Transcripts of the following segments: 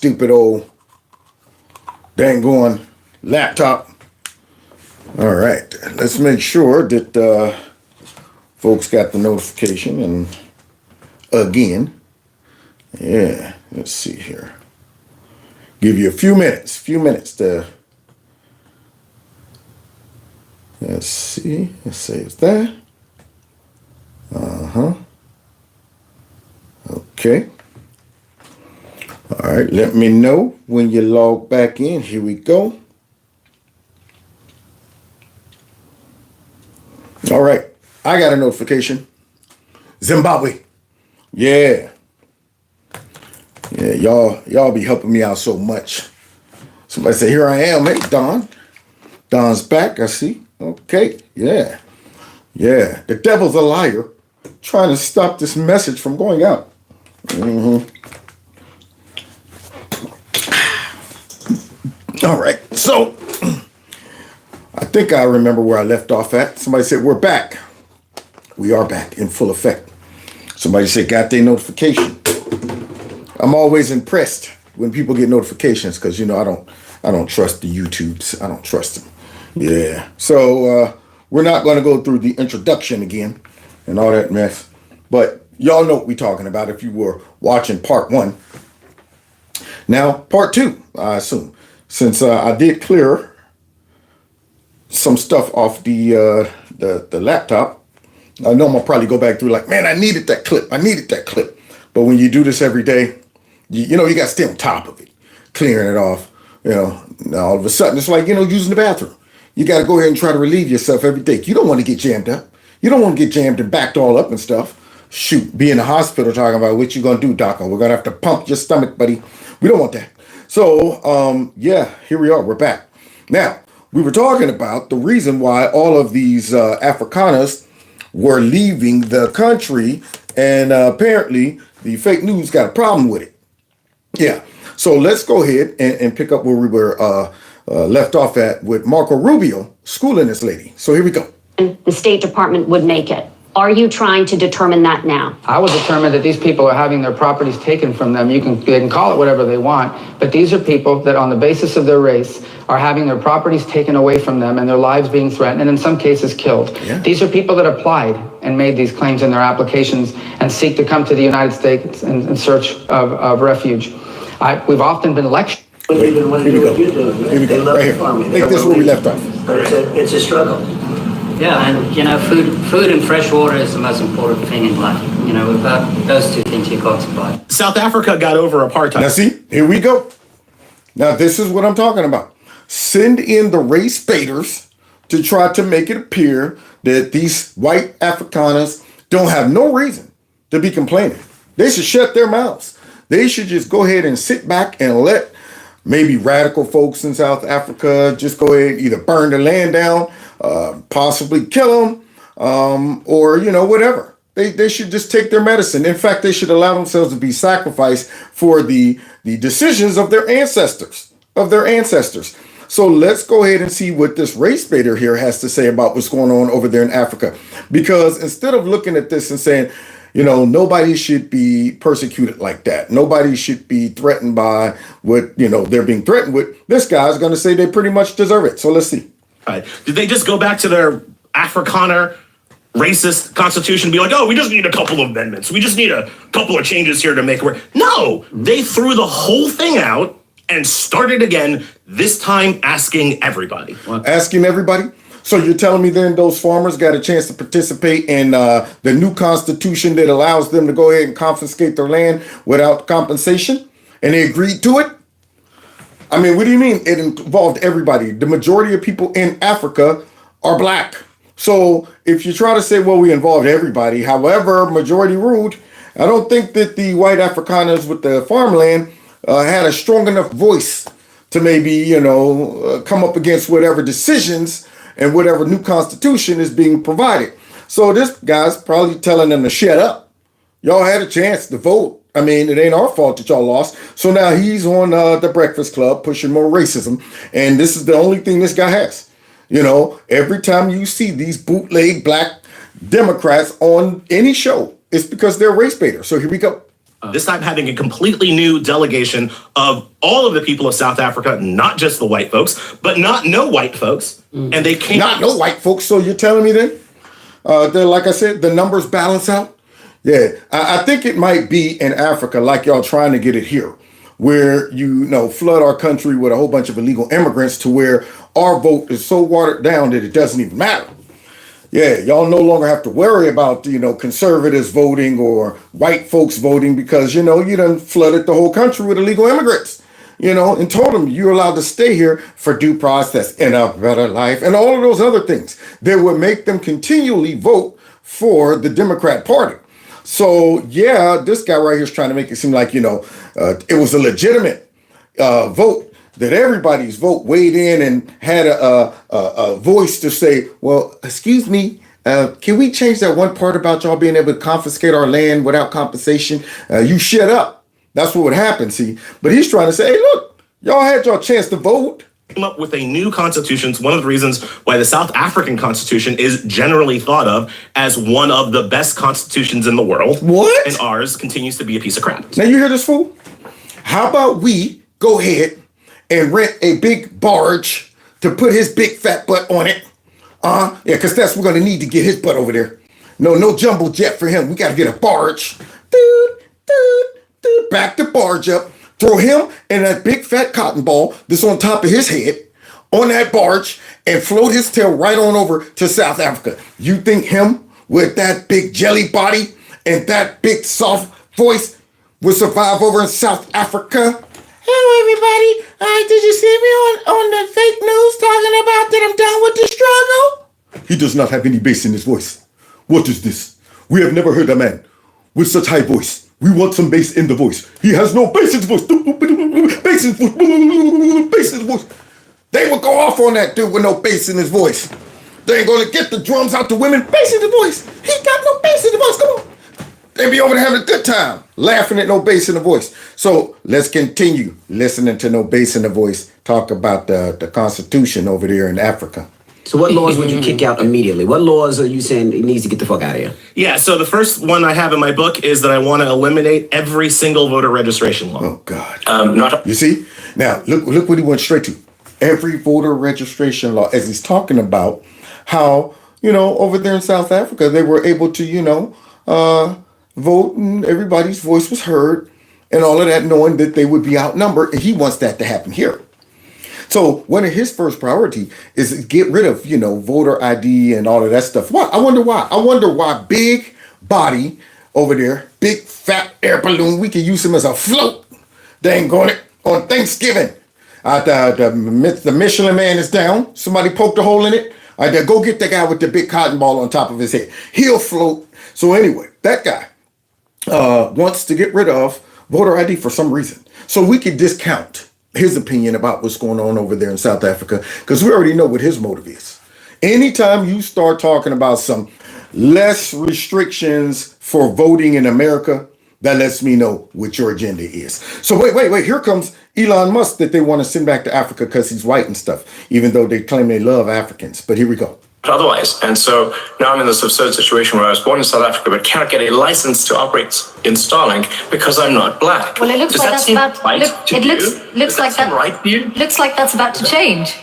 stupid old dang laptop. All right, let's make sure that folks got the notification. And again, yeah, let's see here. Give you a few minutes to, let's see, let's save that. Okay. All right, let me know when you log back in. Here we go. All right, I got a notification. Zimbabwe. Yeah. Yeah, y'all be helping me out so much. Somebody say, here I am. Hey, Don. Don's back, I see. Okay, yeah. Yeah, the devil's a liar. Trying to stop this message from going out. All right, so I think I remember where I left off at. Somebody said, we're back. We are back in full effect. Somebody said, got their notification. I'm always impressed when people get notifications because, you know, I don't trust the YouTubes. I don't trust them. Yeah. So we're not going to go through the introduction again and all that mess. But y'all know what we're talking about if you were watching part 1. Now, part 2, I assume. Since I did clear some stuff off the laptop, I know I'm going to probably go back through like, man, I needed that clip. But when you do this every day, you know, you got to stay on top of it, clearing it off. You know, now all of a sudden, it's like, you know, using the bathroom. You got to go ahead and try to relieve yourself every day. You don't want to get jammed up. You don't want to get jammed and backed all up and stuff. Shoot, be in the hospital talking about what you going to do, doc. We're going to have to pump your stomach, buddy. We don't want that. So, yeah, here we are. We're back. Now, we were talking about the reason why all of these Afrikaners were leaving the country. And apparently, the fake news got a problem with it. Yeah. So let's go ahead and pick up where we were left off at with Marco Rubio schooling this lady. So here we go. The State Department would make it. Are you trying to determine that now? I will determine that these people are having their properties taken from them. They can call it whatever they want, but these are people that on the basis of their race are having their properties taken away from them and their lives being threatened and in some cases killed. Yeah. These are people that applied and made these claims in their applications and seek to come to the United States in search of refuge. We've often been lectured. Here we go. Right here. I think this is where we left off. It's a struggle. Yeah, and you know, food and fresh water is the most important thing in life. You know, without those two things, you can't survive. South Africa got over apartheid. Now see, here we go. Now this is what I'm talking about. Send in the race baiters to try to make it appear that these white Afrikaners don't have no reason to be complaining. They should shut their mouths. They should just go ahead and sit back and let maybe radical folks in South Africa just go ahead and either burn the land down, possibly kill them, or, you know, whatever. They should just take their medicine. In fact, they should allow themselves to be sacrificed for the decisions of their ancestors, So let's go ahead and see what this race baiter here has to say about what's going on over there in Africa. Because instead of looking at this and saying, you know, nobody should be persecuted like that. Nobody should be threatened by what, you know, they're being threatened with. This guy's going to say they pretty much deserve it. So let's see. All right. Did they just go back to their Afrikaner racist constitution and be like, oh, we just need a couple of amendments. We just need a couple of changes here to make it work? No, they threw the whole thing out and started again, this time asking everybody. Asking everybody? So you're telling me then those farmers got a chance to participate in the new constitution that allows them to go ahead and confiscate their land without compensation? And they agreed to it? I mean, what do you mean it involved everybody? The majority of people in Africa are black. So if you try to say, well, we involved everybody, however, majority ruled, I don't think that the white Afrikaners with the farmland had a strong enough voice to maybe, you know, come up against whatever decisions and whatever new constitution is being provided. So this guy's probably telling them to shut up. Y'all had a chance to vote. I mean, it ain't our fault that y'all lost. So now he's on the Breakfast Club pushing more racism. And this is the only thing this guy has. You know, every time you see these bootleg black Democrats on any show, it's because they're race baiters. So here we go. This time having a completely new delegation of all of the people of South Africa, not just the white folks, but not no white folks. And they came Not no white folks. So you're telling me then, like I said, the numbers balance out? Yeah, I think it might be in Africa, like y'all trying to get it here, where flood our country with a whole bunch of illegal immigrants to where our vote is so watered down that it doesn't even matter. Yeah, y'all no longer have to worry about, conservatives voting or white folks voting because, you done flooded the whole country with illegal immigrants, and told them you're allowed to stay here for due process and a better life and all of those other things that would make them continually vote for the Democrat Party. So, yeah, this guy right here is trying to make it seem like, it was a legitimate vote, that everybody's vote weighed in and had a voice to say, well, excuse me, can we change that one part about y'all being able to confiscate our land without compensation? You shut up. That's what would happen, see. But he's trying to say, hey, look, y'all had your chance to vote. Came up with a new constitution. It's one of the reasons why the South African Constitution is generally thought of as one of the best constitutions in the world. What? And ours continues to be a piece of crap. Now you hear this, fool? How about we go ahead and rent a big barge to put his big fat butt on it? Yeah, because that's what we're going to need to get his butt over there. No jumbo jet for him. We got to get a barge. Back the barge up. Throw him and that big fat cotton ball that's on top of his head on that barge and float his tail right on over to South Africa. You think him with that big jelly body and that big soft voice will survive over in South Africa? Hello, everybody. Did you see me on the fake news talking about that I'm done with the struggle? He does not have any bass in his voice. What is this? We have never heard a man with such high voice. We want some bass in the voice. He has no bass in his voice. Bass in his voice. Bass in his voice. They would go off on that dude with no bass in his voice. They ain't gonna get the drums out the women. Bass in the voice. He got no bass in the voice. Come on. They be over there having a good time, laughing at no bass in the voice. So let's continue listening to no bass in the voice. Talk about the Constitution over there in Africa. So what laws would you kick out immediately? What laws are you saying it needs to get the fuck out of here? Yeah, so the first one I have in my book is that I want to eliminate every single voter registration law. Oh, God. You see? Now, look what he went straight to. Every voter registration law, as he's talking about how, over there in South Africa, they were able to, vote and everybody's voice was heard and all of that, knowing that they would be outnumbered. And he wants that to happen here. So one of his first priority is to get rid of, voter ID and all of that stuff. Why? I wonder why. I wonder why big body over there, big fat air balloon, we can use him as a float. Dang on it on Thanksgiving. The Michelin man is down. Somebody poked a hole in it. Go get the guy with the big cotton ball on top of his head. He'll float. So anyway, that guy wants to get rid of voter ID for some reason. So we could discount his opinion about what's going on over there in South Africa, because we already know what his motive is. Anytime you start talking about some less restrictions for voting in America, that lets me know what your agenda is. So wait, here comes Elon Musk that they want to send back to Africa because he's white and stuff, even though they claim they love Africans. But here we go. Otherwise. And so now I'm in this absurd situation where I was born in South Africa but cannot get a license to operate in Starlink because I'm not black. Well, it looks Does like that that's seem about right to it you? looks Does like that seem that right to you? looks like that's about to change.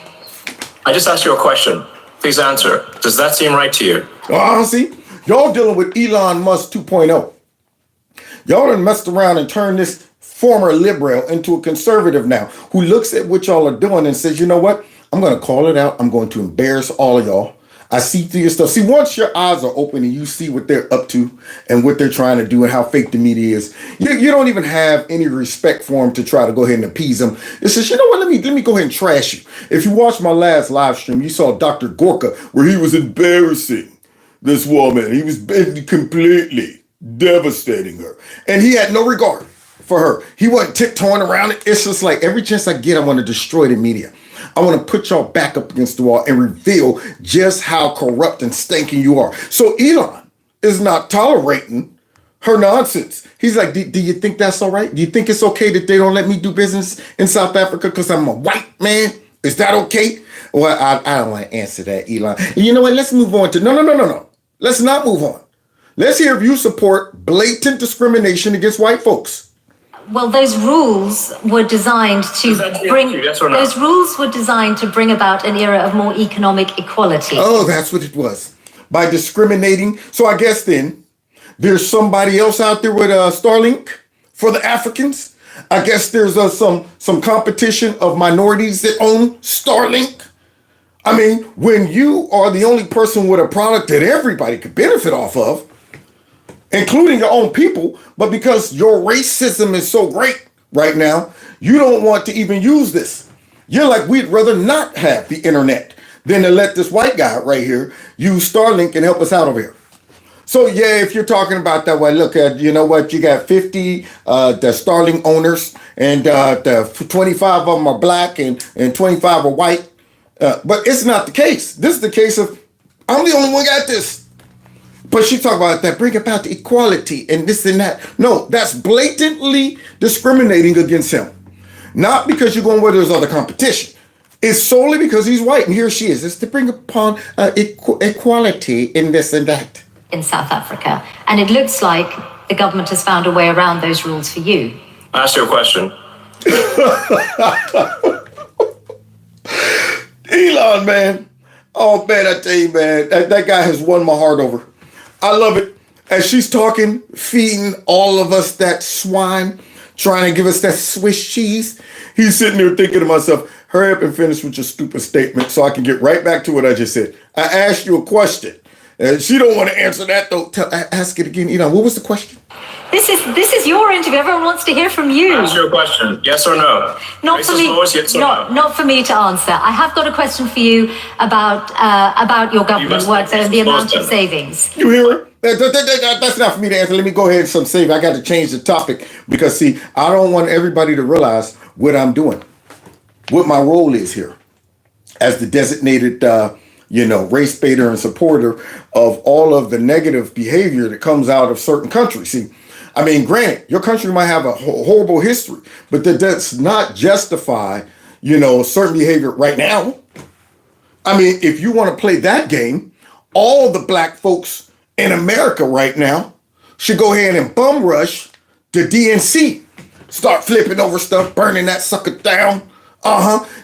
I just asked you a question. Please answer. Does that seem right to you? Oh, see, y'all dealing with Elon Musk 2.0. Y'all done messed around and turned this former liberal into a conservative now, who looks at what y'all are doing and says, you know what? I'm going to call it out. I'm going to embarrass all of y'all. I see through your stuff. See, once your eyes are open and you see what they're up to and what they're trying to do and how fake the media is, you don't even have any respect for them to try to go ahead and appease them. It says, you know what, let me go ahead and trash you. If you watched my last live stream, you saw Dr. Gorka, where he was embarrassing this woman. He was completely devastating her. And he had no regard for her. He wasn't tiptoeing around it. It's just like every chance I get, I want to destroy the media. I want to put y'all back up against the wall and reveal just how corrupt and stinking you are. So Elon is not tolerating her nonsense. He's like, do you think that's all right? Do you think it's okay that they don't let me do business in South Africa because I'm a white man? Is that okay? Well, I don't want to answer that, Elon. And you know what? Let's move on to, no. Let's not move on. Let's hear if you support blatant discrimination against white folks. Well, those rules were designed to bring. Yes or no? Those rules were designed to bring about an era of more economic equality. Oh, that's what it was. By discriminating. So I guess then there's somebody else out there with Starlink for the Africans. I guess there's some competition of minorities that own Starlink. I mean, when you are the only person with a product that everybody could benefit off of, including your own people, but because your racism is so great right now, you don't want to even use this. You're like, we'd rather not have the internet than to let this white guy right here use Starlink and help us out over here. So yeah, if you're talking about that way, look at, you know what, you got 50 the Starlink owners, and the 25 of them are black and 25 are white. But it's not the case. This is the case of, I'm the only one got this. But she talk about that, bring about the equality and this and that. No, that's blatantly discriminating against him. Not because you're going where there's other competition. It's solely because he's white, and here she is. It's to bring upon equality in this and that. In South Africa, and it looks like the government has found a way around those rules for you. I ask you a question. Elon, man. Oh, man, I tell you, man, that guy has won my heart over. I love it. As she's talking, feeding all of us that swine, trying to give us that Swiss cheese, he's sitting there thinking to myself, hurry up and finish with your stupid statement so I can get right back to what I just said. I asked you a question. She don't want to answer that, though. Ask it again. Elon, what was the question? This is your interview. Everyone wants to hear from you. Ask your question. Yes or no? Not for me. Yes or no? Not for me to answer. I have got a question for you about your government work and the amount of savings. You hear her? That's not for me to answer. Let me go ahead and some save. I got to change the topic because, see, I don't want everybody to realize what I'm doing, what my role is here as the designated race baiter and supporter of all of the negative behavior that comes out of certain countries. See, I mean, granted, your country might have a horrible history, but that does not justify, certain behavior right now. I mean, if you want to play that game, all the black folks in America right now should go ahead and bum rush the DNC, start flipping over stuff, burning that sucker down.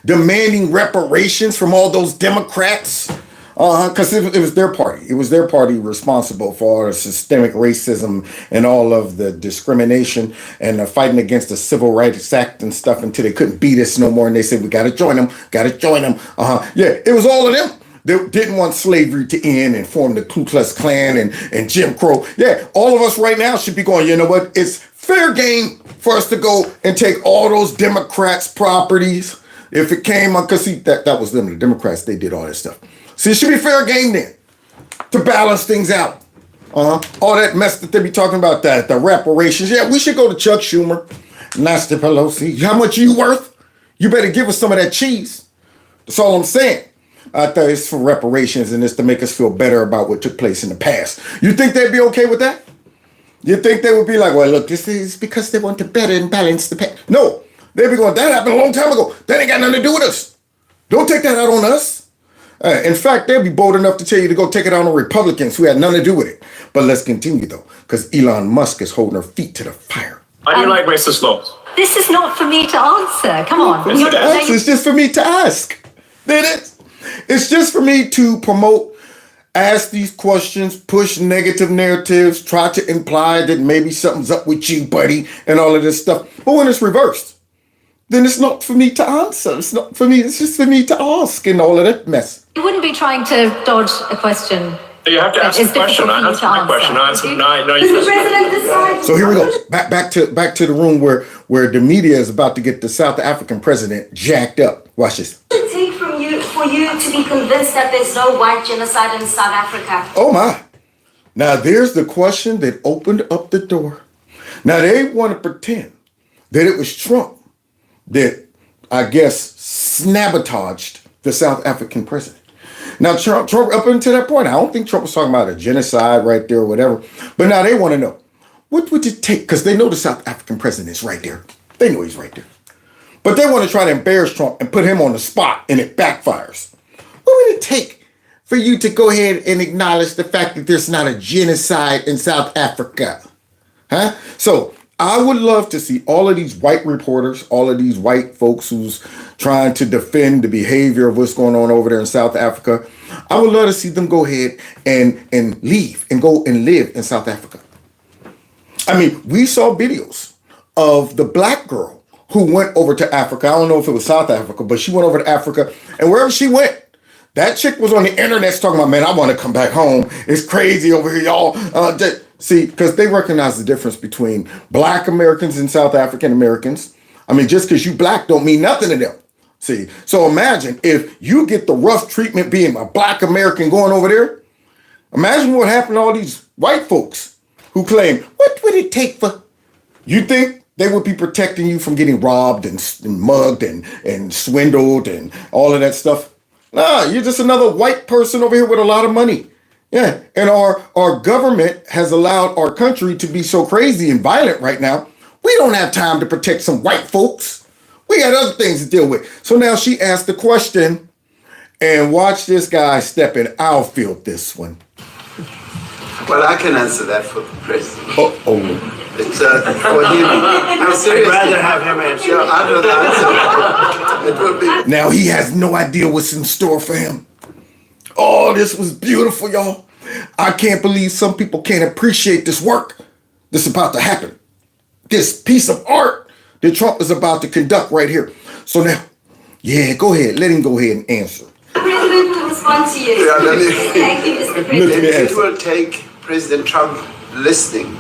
Demanding reparations from all those Democrats. Because it was their party. It was their party responsible for all the systemic racism and all of the discrimination and the fighting against the Civil Rights Act and stuff until they couldn't beat us no more. And they said, we got to join them, Yeah, it was all of them. They didn't want slavery to end and form the Ku Klux Klan and Jim Crow. Yeah, all of us right now should be going, you know what? It's fair game for us to go and take all those Democrats' properties. If it came on, because see, that was them, the Democrats, they did all that stuff. See, it should be fair game then to balance things out. All that mess that they be talking about, the reparations. Yeah, we should go to Chuck Schumer, Nancy Pelosi. How much are you worth? You better give us some of that cheese. That's all I'm saying. I thought it's for reparations and it's to make us feel better about what took place in the past. You think they'd be okay with that? You think they would be like, well, look, this is because they want to better and balance the past. No, they'd be going, that happened a long time ago. That ain't got nothing to do with us. Don't take that out on us. In fact, they'd be bold enough to tell you to go take it out on Republicans who had nothing to do with it. But let's continue, though, because Elon Musk is holding her feet to the fire. How do you like racist laws? This is not for me to answer. Come on. It's just for me to ask. It is. It's just for me to promote, ask these questions, push negative narratives, try to imply that maybe something's up with you, buddy, and all of this stuff. But when it's reversed, then it's not for me to answer. It's not for me. It's just for me to ask and all of that mess. You wouldn't be trying to dodge a question. You have to ask the question. I answered my question. So here we go. Back to the room where the media is about to get the South African president jacked up. Watch this. What does it take for you to be convinced that there's no white genocide in South Africa? Oh my. Now there's the question that opened up the door. Now they want to pretend that it was Trump that, I guess, sabotaged the South African president. Now, Trump, up until that point, I don't think Trump was talking about a genocide right there or whatever. But now they want to know, what would it take? Because they know the South African president is right there. They know he's right there. But they want to try to embarrass Trump and put him on the spot, and it backfires. What would it take for you to go ahead and acknowledge the fact that there's not a genocide in South Africa? Huh? So I would love to see all of these white reporters, all of these white folks who's trying to defend the behavior of what's going on over there in South Africa. I would love to see them go ahead and leave and go and live in South Africa. I mean, we saw videos of the black girl who went over to Africa. I don't know if it was South Africa, but she went over to Africa, and wherever she went, that chick was on the internet talking about, man, I want to come back home. It's crazy over here, y'all. See, because they recognize the difference between black Americans and South African Americans. I mean, just because you black don't mean nothing to them. See, so imagine if you get the rough treatment being a black American going over there. Imagine what happened to all these white folks who claim, what would it take for... You think they would be protecting you from getting robbed and mugged and swindled and all of that stuff? Nah, you're just another white person over here with a lot of money. Yeah, and our government has allowed our country to be so crazy and violent right now. We don't have time to protect some white folks. We got other things to deal with. So now she asked the question, and watch this guy step in. I'll field this one. Well, I can answer that for the president. Uh-oh. It's for him. I'm serious. I'd rather have him answer. Sure, I'd rather answer. It will be. Now he has no idea what's in store for him. Oh, this was beautiful, y'all. I can't believe some people can't appreciate this work that's about to happen. This piece of art that Trump is about to conduct right here. So now, yeah, go ahead. Let him go ahead and answer. The president will respond to you. Yeah, Thank you, Mr. President. It will take President Trump listening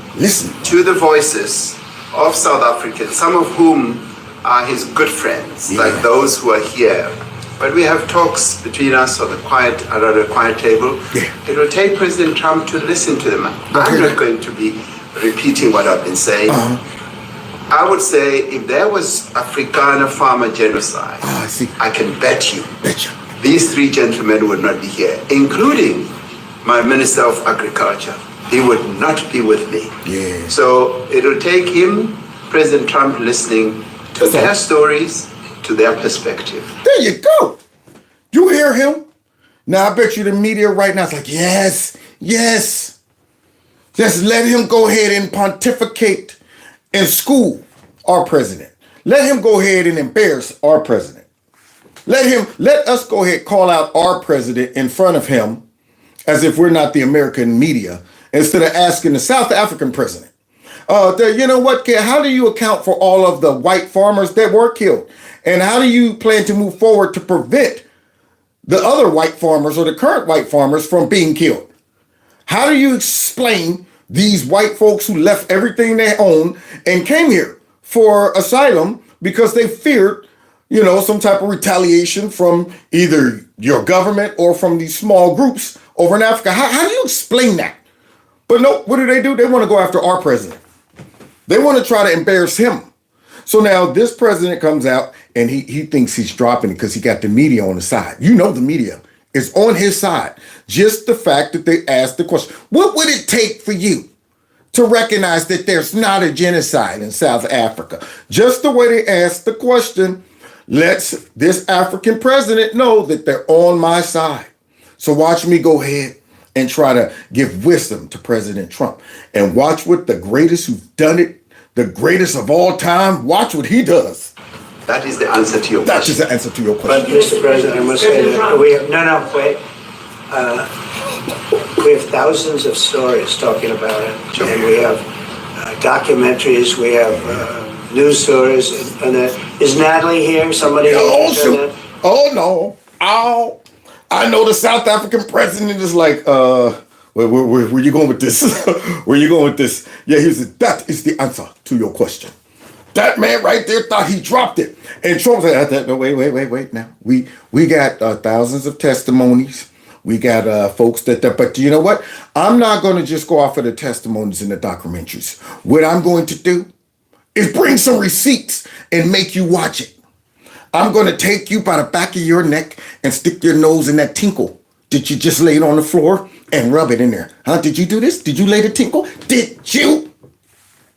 to the voices of South Africans, some of whom are his good friends, like those who are here. But we have talks between us on the quiet table. Yeah. It will take President Trump to listen to them. I'm not going to be repeating what I've been saying. I would say if there was Afrikaner farmer genocide, I can bet you these three gentlemen would not be here, including my Minister of Agriculture. He would not be with me. Yeah. So it will take him, President Trump, listening to their stories, to their perspective. There you go. You hear him? Now I bet you the media right now is like, yes. Just let him go ahead and pontificate and school our president. Let him go ahead and embarrass our president. Let us go ahead and call out our president in front of him as if we're not the American media, instead of asking the South African president, you know what, how do you account for all of the white farmers that were killed? And how do you plan to move forward to prevent the other white farmers or the current white farmers from being killed? How do you explain these white folks who left everything they own and came here for asylum because they feared, some type of retaliation from either your government or from these small groups over in Africa? How do you explain that? But no, what do? They want to go after our president. They want to try to embarrass him. So now this president comes out and he thinks he's dropping it because he got the media on his side. The media is on his side. Just the fact that they asked the question, what would it take for you to recognize that there's not a genocide in South Africa? Just the way they asked the question lets this African president know that they're on my side. So watch me go ahead and try to give wisdom to President Trump. And watch what the greatest who've done it, the greatest of all time, watch what he does. That is the answer to your question. That is the answer to your question. But Mr. President, I must say that we have, wait. We have thousands of stories talking about it. Sure. And we have documentaries, we have news stories. And is Natalie here? Somebody else? Oh, no. I know the South African president is like, where you going with this? Where you going with this? Yeah, he said, that is the answer to your question. That man right there thought he dropped it. And Trump said, no, wait. Now, we got thousands of testimonies. We got folks but you know what? I'm not going to just go off of the testimonies in the documentaries. What I'm going to do is bring some receipts and make you watch it. I'm going to take you by the back of your neck and stick your nose in that tinkle. Did you just lay it on the floor and rub it in there? Huh? Did you do this? Did you lay the tinkle? Did you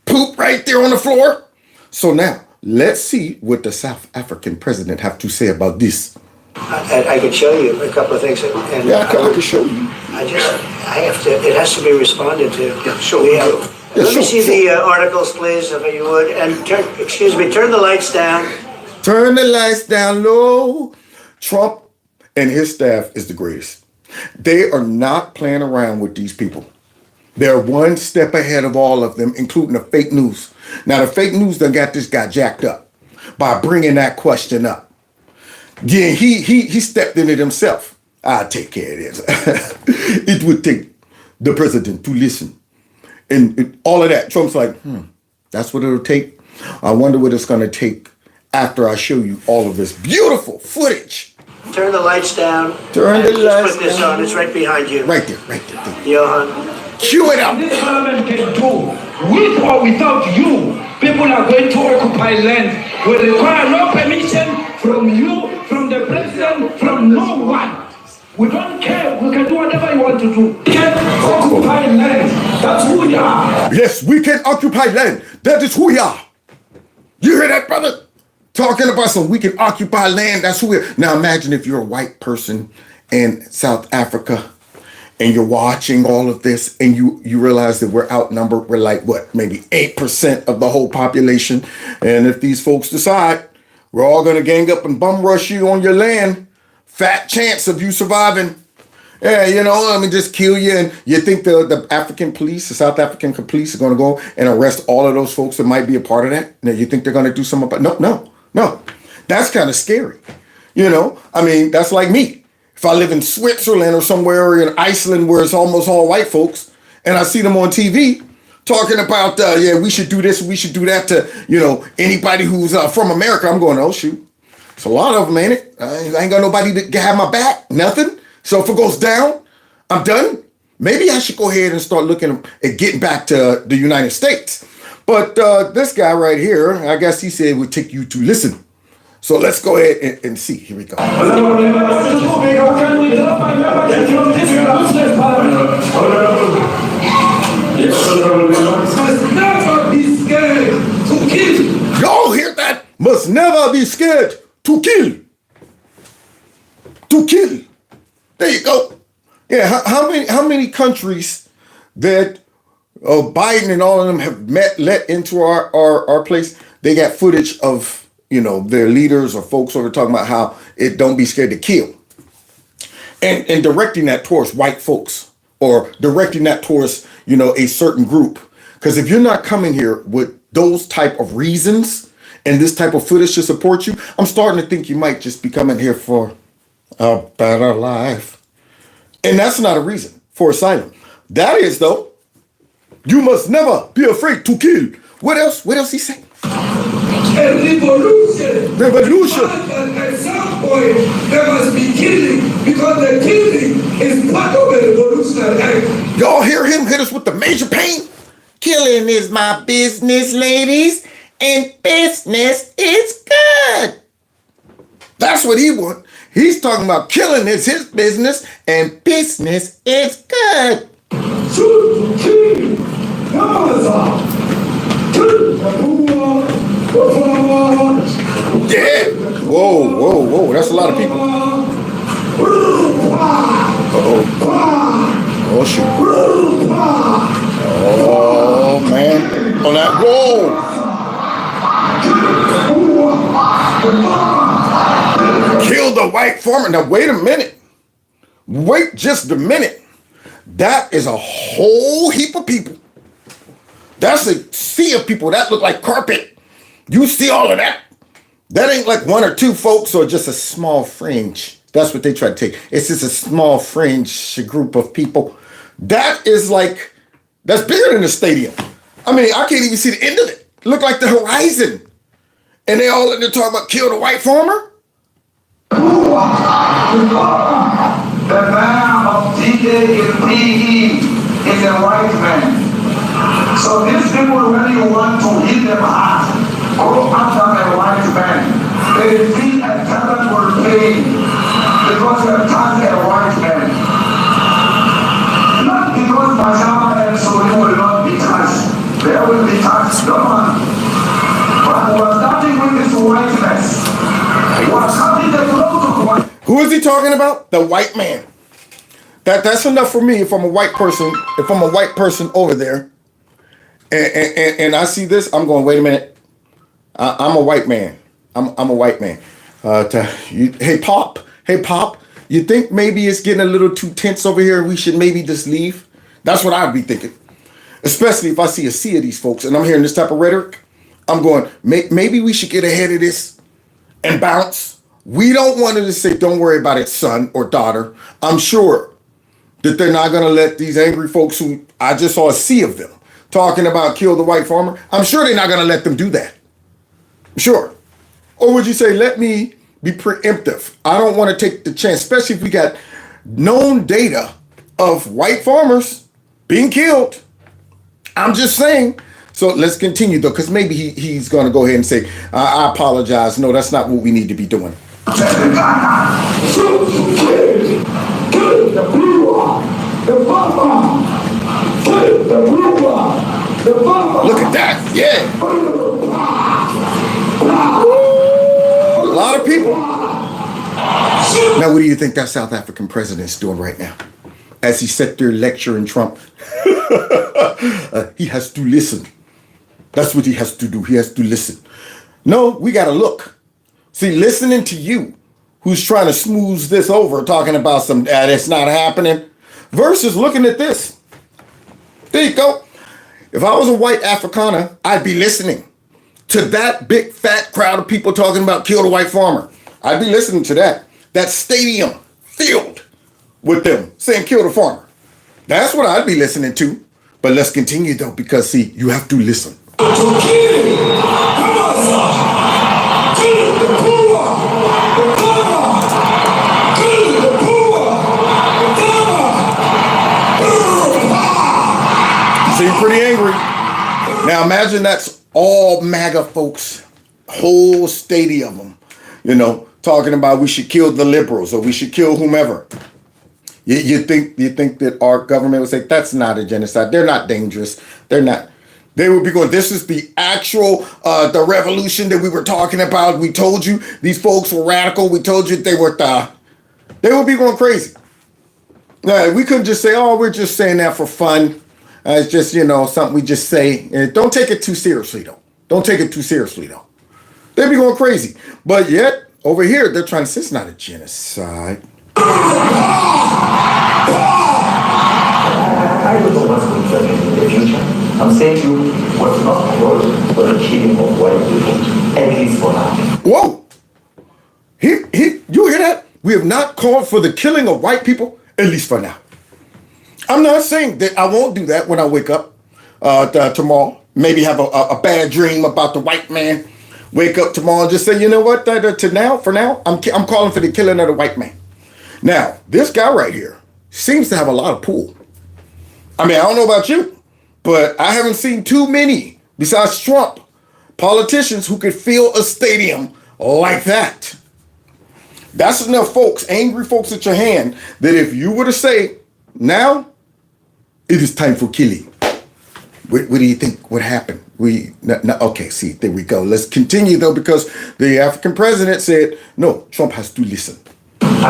poop right there on the floor? So now, let's see what the South African president have to say about this. I could show you a couple of things. And Yeah, I can show you. it has to be responded to. Yeah, sure. Let me see the articles, please, if you would. And turn the lights down. Turn the lights down low. Trump and his staff is the greatest. They are not playing around with these people. They're one step ahead of all of them, including the fake news. Now, the fake news done got this guy jacked up by bringing that question up. Yeah, he stepped in it himself. I'll take care of this. It would take the president to listen. And all of that. Trump's like, that's what it'll take. I wonder what it's going to take after I show you all of this beautiful footage. Turn the lights down. Turn the lights Put this on. It's right behind you. Right there. Johan. Cue it up. This parliament can do, with or without you, people are going to occupy land. Will require no permission from you, from the president, from no one. We don't care. We can do whatever you want to do. We can occupy land. That's who we are. Yes, we can occupy land. That is who we are. You hear that, brother? Talking about some we can occupy land. That's who we are. Now imagine if you're a white person in South Africa and you're watching all of this and you realize that we're outnumbered. We're like, what, maybe 8% of the whole population. And if these folks decide we're all going to gang up and bum rush you on your land, fat chance of you surviving. Yeah, just kill you. And you think the African police, the South African police are going to go and arrest all of those folks that might be a part of that? Now, you think they're going to do something about No. That's kind of scary. That's like me. If I live in Switzerland or somewhere in Iceland where it's almost all white folks and I see them on TV talking about, we should do this, we should do that to, anybody who's from America, I'm going, oh, shoot. It's a lot of them, ain't it? I ain't got nobody to have my back, nothing. So if it goes down, I'm done. Maybe I should go ahead and start looking at getting back to the United States. But this guy right here, I guess he said it would take you to listen. So let's go ahead and see. Here we go. Y'all hear that? Must never be scared to kill. To kill. There you go. Yeah, how many countries that Biden and all of them have let into our place? They got footage of their leaders or folks over talking about how it don't be scared to kill, and directing that towards white folks or directing that towards a certain group. Because if you're not coming here with those type of reasons and this type of footage to support you, I'm starting to think you might just be coming here for a better life. And that's not a reason for asylum. That is, though, you must never be afraid to kill. What else? What else he say? A revolution. Revolution. At some point, there must be killing because the killing is part of a revolutionary act. Y'all hear him hit us with the major pain? Killing is my business, ladies, and business is good. That's what he wants. He's talking about killing is his business and business is good. Yeah. Whoa. That's a lot of people. Uh-oh. Oh, shoot. Oh, man. On that. Whoa. Kill the white farmer. Now, wait a minute. Wait just a minute. That is a whole heap of people. That's a sea of people. That look like carpet. You see all of that? That ain't like one or two folks or just a small fringe. That's what they try to take. It's just a small fringe group of people. That's bigger than the stadium. I can't even see the end of it. Look like the horizon. And they all in there talking about kill the white farmer? The man of TAPE is a white man. So these people, when you want to hit them hard, go after a white man. They feel a terrible pain because they attack a white man. Not because Pajama and Suri will not be touched. They will be touched, no one. But we're starting with this whiteness. We're starting the growth of white. Who is he talking about? The white man. That's enough for me if I'm a white person. If I'm a white person over there, and I see this, I'm going, wait a minute. I'm a white man. I'm a white man. Hey Pop, you think maybe it's getting a little too tense over here and we should maybe just leave? That's what I'd be thinking. Especially if I see a sea of these folks and I'm hearing this type of rhetoric. I'm going, maybe we should get ahead of this and bounce. We don't want to say, don't worry about it, son or daughter. I'm sure that they're not going to let these angry folks who I just saw a sea of them talking about kill the white farmer. I'm sure they're not going to let them do that. Sure. Or would you say, let me be preemptive? I don't want to take the chance, especially if we got known data of white farmers being killed. I'm just saying. So let's continue, though, because maybe he's going to go ahead and say, I apologize. No, that's not what we need to be doing. Look at that. Yeah. A lot of people. Now, what do you think that South African president's doing right now? As he sat there lecturing Trump, he has to listen. That's what he has to do. He has to listen. No, we got to look. See, listening to you, who's trying to smooth this over, talking about some that's not happening, versus looking at this. There you go. If I was a white Afrikaner, I'd be listening to that big fat crowd of people talking about kill the white farmer. I'd be listening to that. That stadium filled with them saying kill the farmer. That's what I'd be listening to. But let's continue though, because see, you have to listen. Seem pretty angry. Now imagine that's all MAGA folks, whole stadium of them, talking about we should kill the liberals or we should kill whomever. You think that our government would say that's not a genocide? They're not dangerous. They're not. They would be going, this is the actual the revolution that we were talking about. We told you these folks were radical. We told you they would be going crazy. We couldn't just say, oh, we're just saying that for fun. It's just, something we just say. And don't take it too seriously, though. Don't take it too seriously, though. They'd be going crazy. But yet, over here, they're trying to say it's not a genocide. I don't know what's going to happen in the future. I'm saying to you what's not called for the killing of white people, at least for now. Whoa! You hear that? We have not called for the killing of white people, at least for now. I'm not saying that I won't do that when I wake up tomorrow. Maybe have a bad dream about the white man. Wake up tomorrow and just say, you know what? For now, I'm calling for the killing of the white man. Now, this guy right here seems to have a lot of pull. I mean, I don't know about you, but I haven't seen too many, besides Trump, politicians who could fill a stadium like that. That's enough folks, angry folks at your hand, that if you were to say, now, it is time for killing. What do you think would happen? Okay, see, there we go. Let's continue, though, because the African president said, no, Trump has to listen. You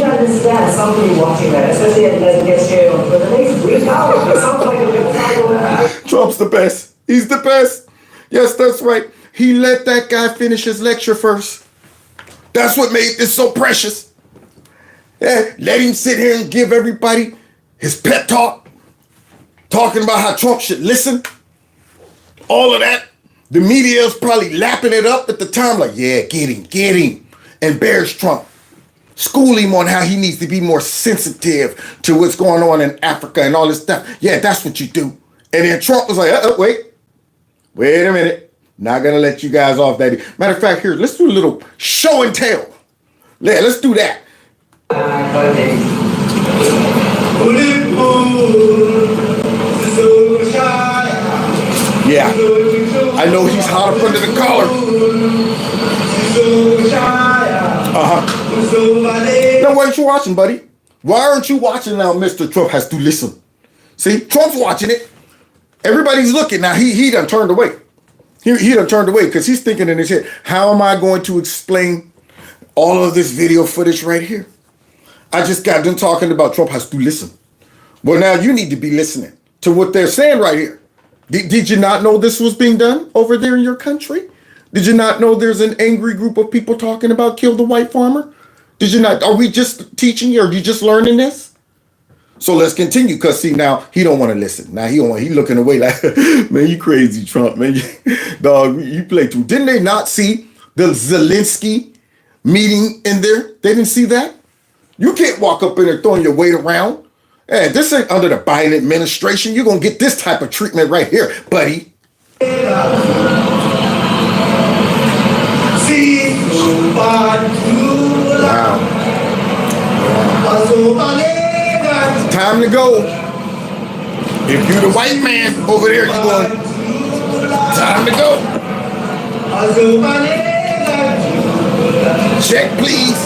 understand somebody watching that, especially as it gets shared on Twitter. Trump's the best. He's the best. Yes, that's right. He let that guy finish his lecture first. That's what made this so precious. Yeah, let him sit here and give everybody his pep talk, talking about how Trump should listen. All of that. The media is probably lapping it up at the time, like, yeah, get him. And bears Trump. School him on how he needs to be more sensitive to what's going on in Africa and all this stuff. Yeah, that's what you do. And then Trump was like, wait a minute. Not gonna let you guys off that. Matter of fact, here, let's do a little show and tell. Yeah, let's do that. Yeah, I know he's hot up under the collar. Now, why aren't you watching, buddy? Why aren't you watching now, Mr. Trump has to listen? See, Trump's watching it. Everybody's looking. Now, he done turned away. He done turned away because he's thinking in his head, how am I going to explain all of this video footage right here. I just got done talking about Trump has to listen. Well, now you need to be listening to what they're saying right here. Did you not know this was being done over there in your country? Did you not know there's an angry group of people talking about kill the white farmer? Did you not? Are we just teaching you, or are you just learning this? So let's continue, because see, now he don't want to listen. Now he looking away like, man, you crazy, Trump, man. Dog, you play too. Didn't they not see the Zelensky meeting in there? They didn't see that? You can't walk up in there throwing your weight around. Hey, this ain't under the Biden administration. You're going to get this type of treatment right here, buddy. Wow. Time to go. If you're the white man over there, you're going, time to go. Check, please.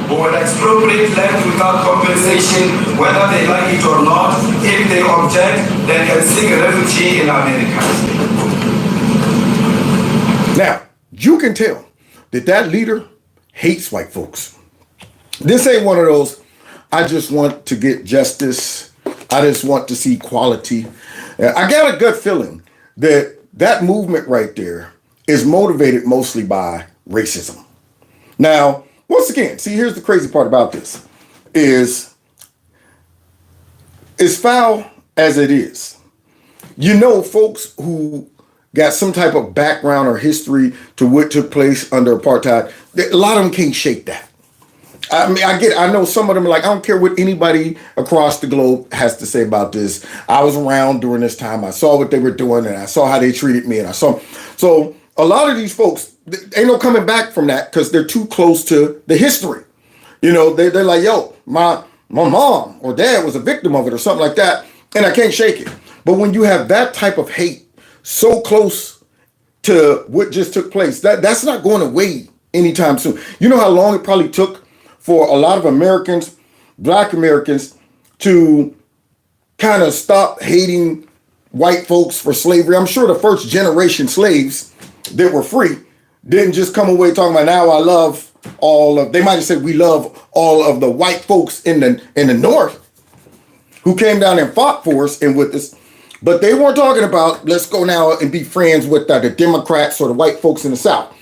Who will expropriate land without compensation, whether they like it or not. If they object, they can seek a refugee in America. Now, you can tell that leader hates white folks. This ain't one of those, I just want to get justice. I just want to see equality. I got a gut feeling that movement right there is motivated mostly by racism. Now, once again, see, here's the crazy part about this is as foul as it is, folks who got some type of background or history to what took place under apartheid, a lot of them can't shake that. I mean, I know some of them are like, I don't care what anybody across the globe has to say about this. I was around during this time. I saw what they were doing, and I saw how they treated me, and I saw. So a lot of these folks, ain't no coming back from that because they're too close to the history. They're like, yo, my mom or dad was a victim of it or something like that, and I can't shake it. But when you have that type of hate so close to what just took place, that's not going away anytime soon. You know how long it probably took for a lot of Americans, Black Americans, to kind of stop hating white folks for slavery. I'm sure the first generation slaves that were free didn't just come away talking about, now I love they might have said we love all of the white folks in the North who came down and fought for us and with us. But they weren't talking about, let's go now and be friends with the Democrats or the white folks in the South.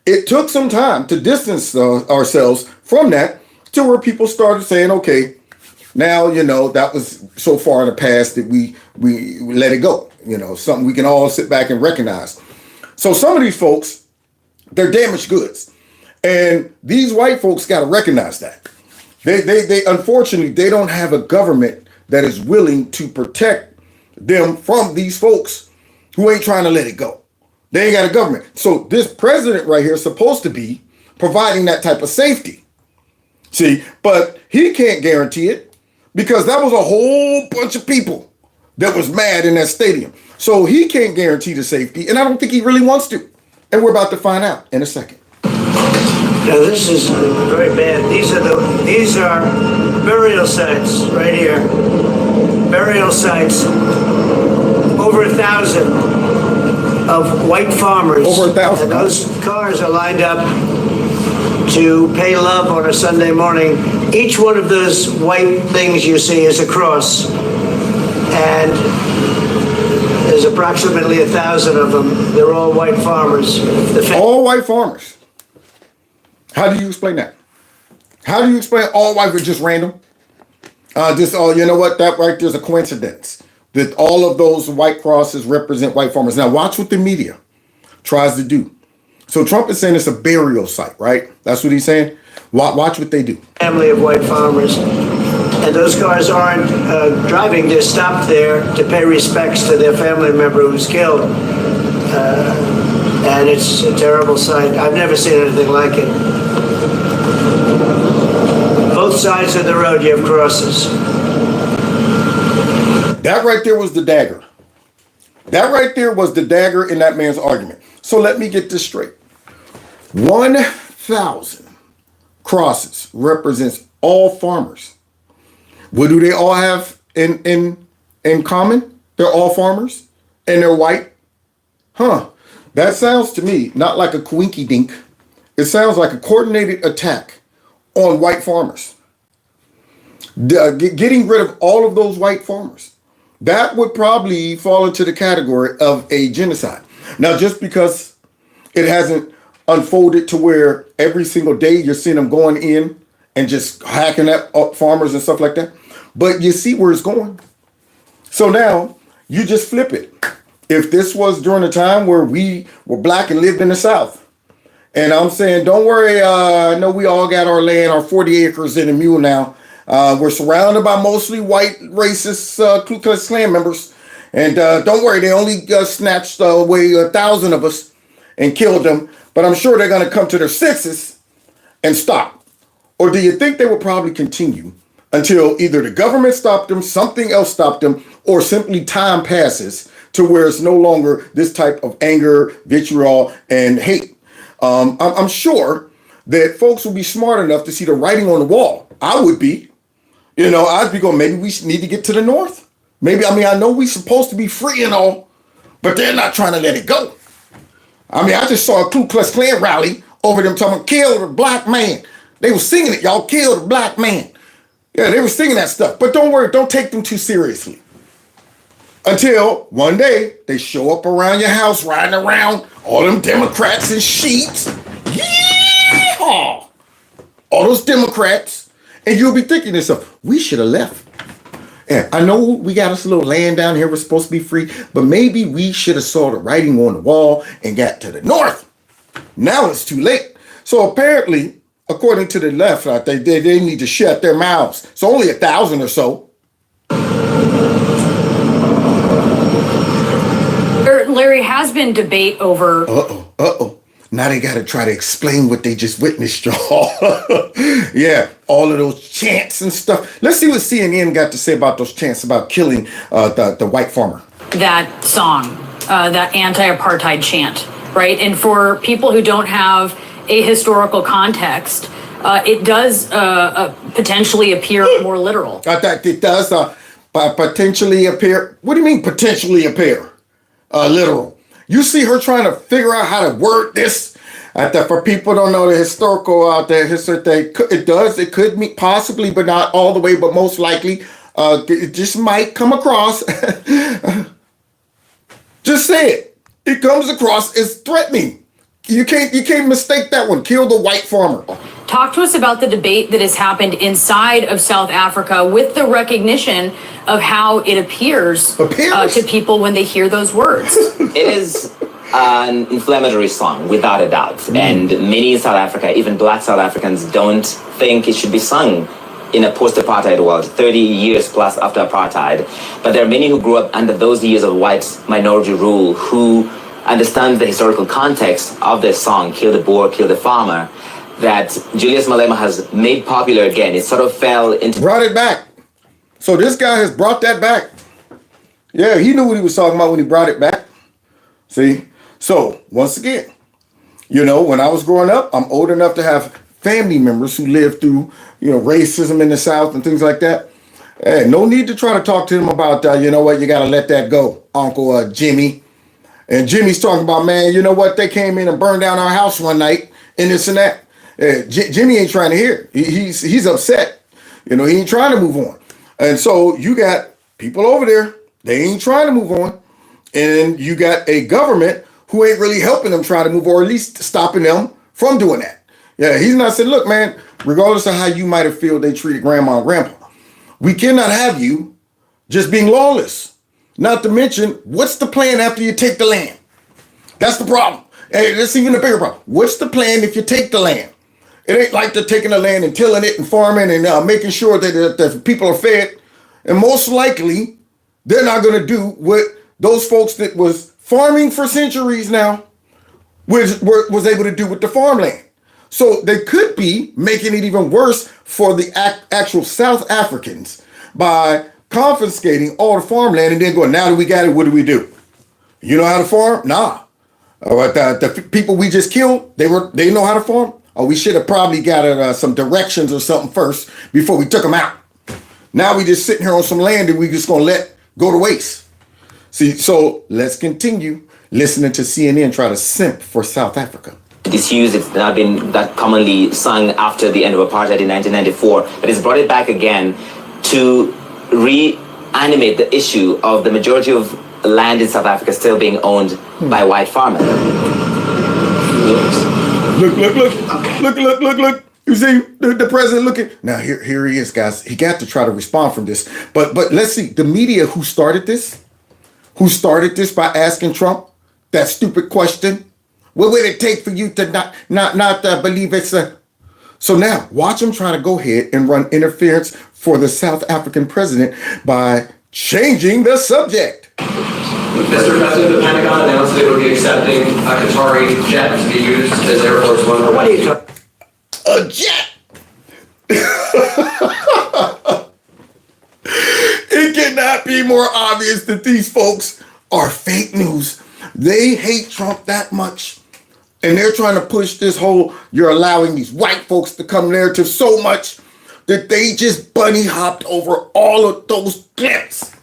It took some time to distance ourselves from that to where people started saying, okay, now, that was so far in the past that we let it go. Something we can all sit back and recognize. So some of these folks, they're damaged goods. And these white folks got to recognize that. They unfortunately, they don't have a government that is willing to protect them from these folks who ain't trying to let it go. They ain't got a government. So this president right here is supposed to be providing that type of safety. See, but he can't guarantee it because that was a whole bunch of people that was mad in that stadium. So he can't guarantee the safety, and I don't think he really wants to. And we're about to find out in a second. Now this is very bad. These are burial sites right here. Burial sites. Over 1,000 of white farmers. Over 1,000. And those cars are lined up to pay love on a Sunday morning. Each one of those white things you see is a cross. And there's approximately 1,000 of them. They're all white farmers. All white farmers. How do you explain that? How do you explain all white was just random? You know what? That right there's a coincidence that all of those white crosses represent white farmers. Now watch what the media tries to do. So Trump is saying it's a burial site, right? That's what he's saying. Watch what they do. Family of white farmers. And those cars aren't driving, they're stopped there to pay respects to their family member who was killed. And it's a terrible sight. I've never seen anything like it. Both sides of the road, you have crosses. That right there was the dagger. That right there was the dagger in that man's argument. So let me get this straight. 1,000 crosses represents all farmers. What do they all have in common? They're all farmers and they're white. That sounds to me not like a quinky dink. It sounds like a coordinated attack on white farmers. Getting rid of all of those white farmers. That would probably fall into the category of a genocide. Now, just because it hasn't unfolded to where every single day you're seeing them going in and just hacking at farmers and stuff like that, but you see where it's going. So now you just flip it. If this was during a time where we were black and lived in the South, and I'm saying, don't worry, I know we all got our land, our 40 acres in a mule now. We're surrounded by mostly white racist Ku Klux Klan members. And don't worry, they only snatched away 1,000 of us and killed them. But I'm sure they're going to come to their senses and stop. Or do you think they will probably continue until either the government stopped them, something else stopped them, or simply time passes to where it's no longer this type of anger, vitriol, and hate? I'm sure that folks will be smart enough to see the writing on the wall. I would be. You know, I'd be going, maybe we need to get to the north. Maybe, I know we're supposed to be free and all, but they're not trying to let it go. I just saw a Ku Klux Klan rally over them talking, kill the black man. They were singing it, y'all, kill the black man. Yeah, they were singing that stuff. But don't worry, don't take them too seriously. Until one day, they show up around your house, riding around, all them Democrats in sheets. Yeehaw! All those Democrats. And you'll be thinking to yourself, we should have left. And I know we got us a little land down here, we're supposed to be free, but maybe we should have saw the writing on the wall and got to the north. Now it's too late. So apparently, according to the left, I think they need to shut their mouths. It's only 1,000 or so. Larry, has been debate over... Now they got to try to explain what they just witnessed, y'all. Yeah, all of those chants and stuff. Let's see what CNN got to say about those chants about killing the white farmer. That song, that anti-apartheid chant, right? And for people who don't have a historical context, it does potentially appear more literal. It does potentially appear. What do you mean potentially appear literal? You see her trying to figure out how to word this. For people who don't know the historical out there, it could mean possibly, but not all the way, but most likely, it just might come across. Just say it. It comes across as threatening. You can't mistake that one. Kill the white farmer. Talk to us about the debate that has happened inside of South Africa with the recognition of how it appears to people when they hear those words. It is an inflammatory song, without a doubt. And many in South Africa, even black South Africans, don't think it should be sung in a post-apartheid world, 30 years plus after apartheid. But there are many who grew up under those years of white minority rule who understand the historical context of this song, Kill the Boer, Kill the Farmer, that Julius Malema has made popular again. It sort of fell into... Brought it back. So this guy has brought that back. Yeah, he knew what he was talking about when he brought it back. See? So, once again, when I was growing up, I'm old enough to have family members who lived through, racism in the South and things like that. Hey, no need to try to talk to them about, you got to let that go, Uncle Jimmy. And Jimmy's talking about, man, you know what? They came in and burned down our house one night and this and that. Jimmy ain't trying to hear it. He's upset. He ain't trying to move on. And so you got people over there, they ain't trying to move on. And you got a government who ain't really helping them try to move, or at least stopping them from doing that. Yeah, he's not saying, look, man, regardless of how you might have felt they treated grandma and grandpa, we cannot have you just being lawless. Not to mention, what's the plan after you take the land? That's the problem. Hey, that's even a bigger problem. What's the plan if you take the land? It ain't like they're taking the land and tilling it and farming and making sure that the people are fed. And most likely, they're not going to do what those folks that was farming for centuries now was able to do with the farmland. So they could be making it even worse for the actual South Africans by confiscating all the farmland and then going, now that we got it, what do we do? You know how to farm? Nah. The people we just killed, they know how to farm? Oh, we should have probably got some directions or something first before we took them out. Now we just sitting here on some land that we just gonna let go to waste. See, so let's continue listening to CNN try to simp for South Africa. disused. It's not been that commonly sung after the end of apartheid in 1994, but it's brought it back again to reanimate the issue of the majority of land in South Africa still being owned by white farmers. Look. You see the president looking. Now here he is, guys. He got to try to respond from this. But let's see. The media who started this by asking Trump that stupid question. What would it take for you to not believe it's a... So now watch him trying to go ahead and run interference for the South African president by changing the subject. Mr. President, the Pentagon announced it would be accepting a Qatari jet to be used as Air Force One. What are you talking? A jet. It cannot be more obvious that these folks are fake news. They hate Trump that much. And they're trying to push this whole, you're allowing these white folks to come narrative so much that they just bunny hopped over all of those clips.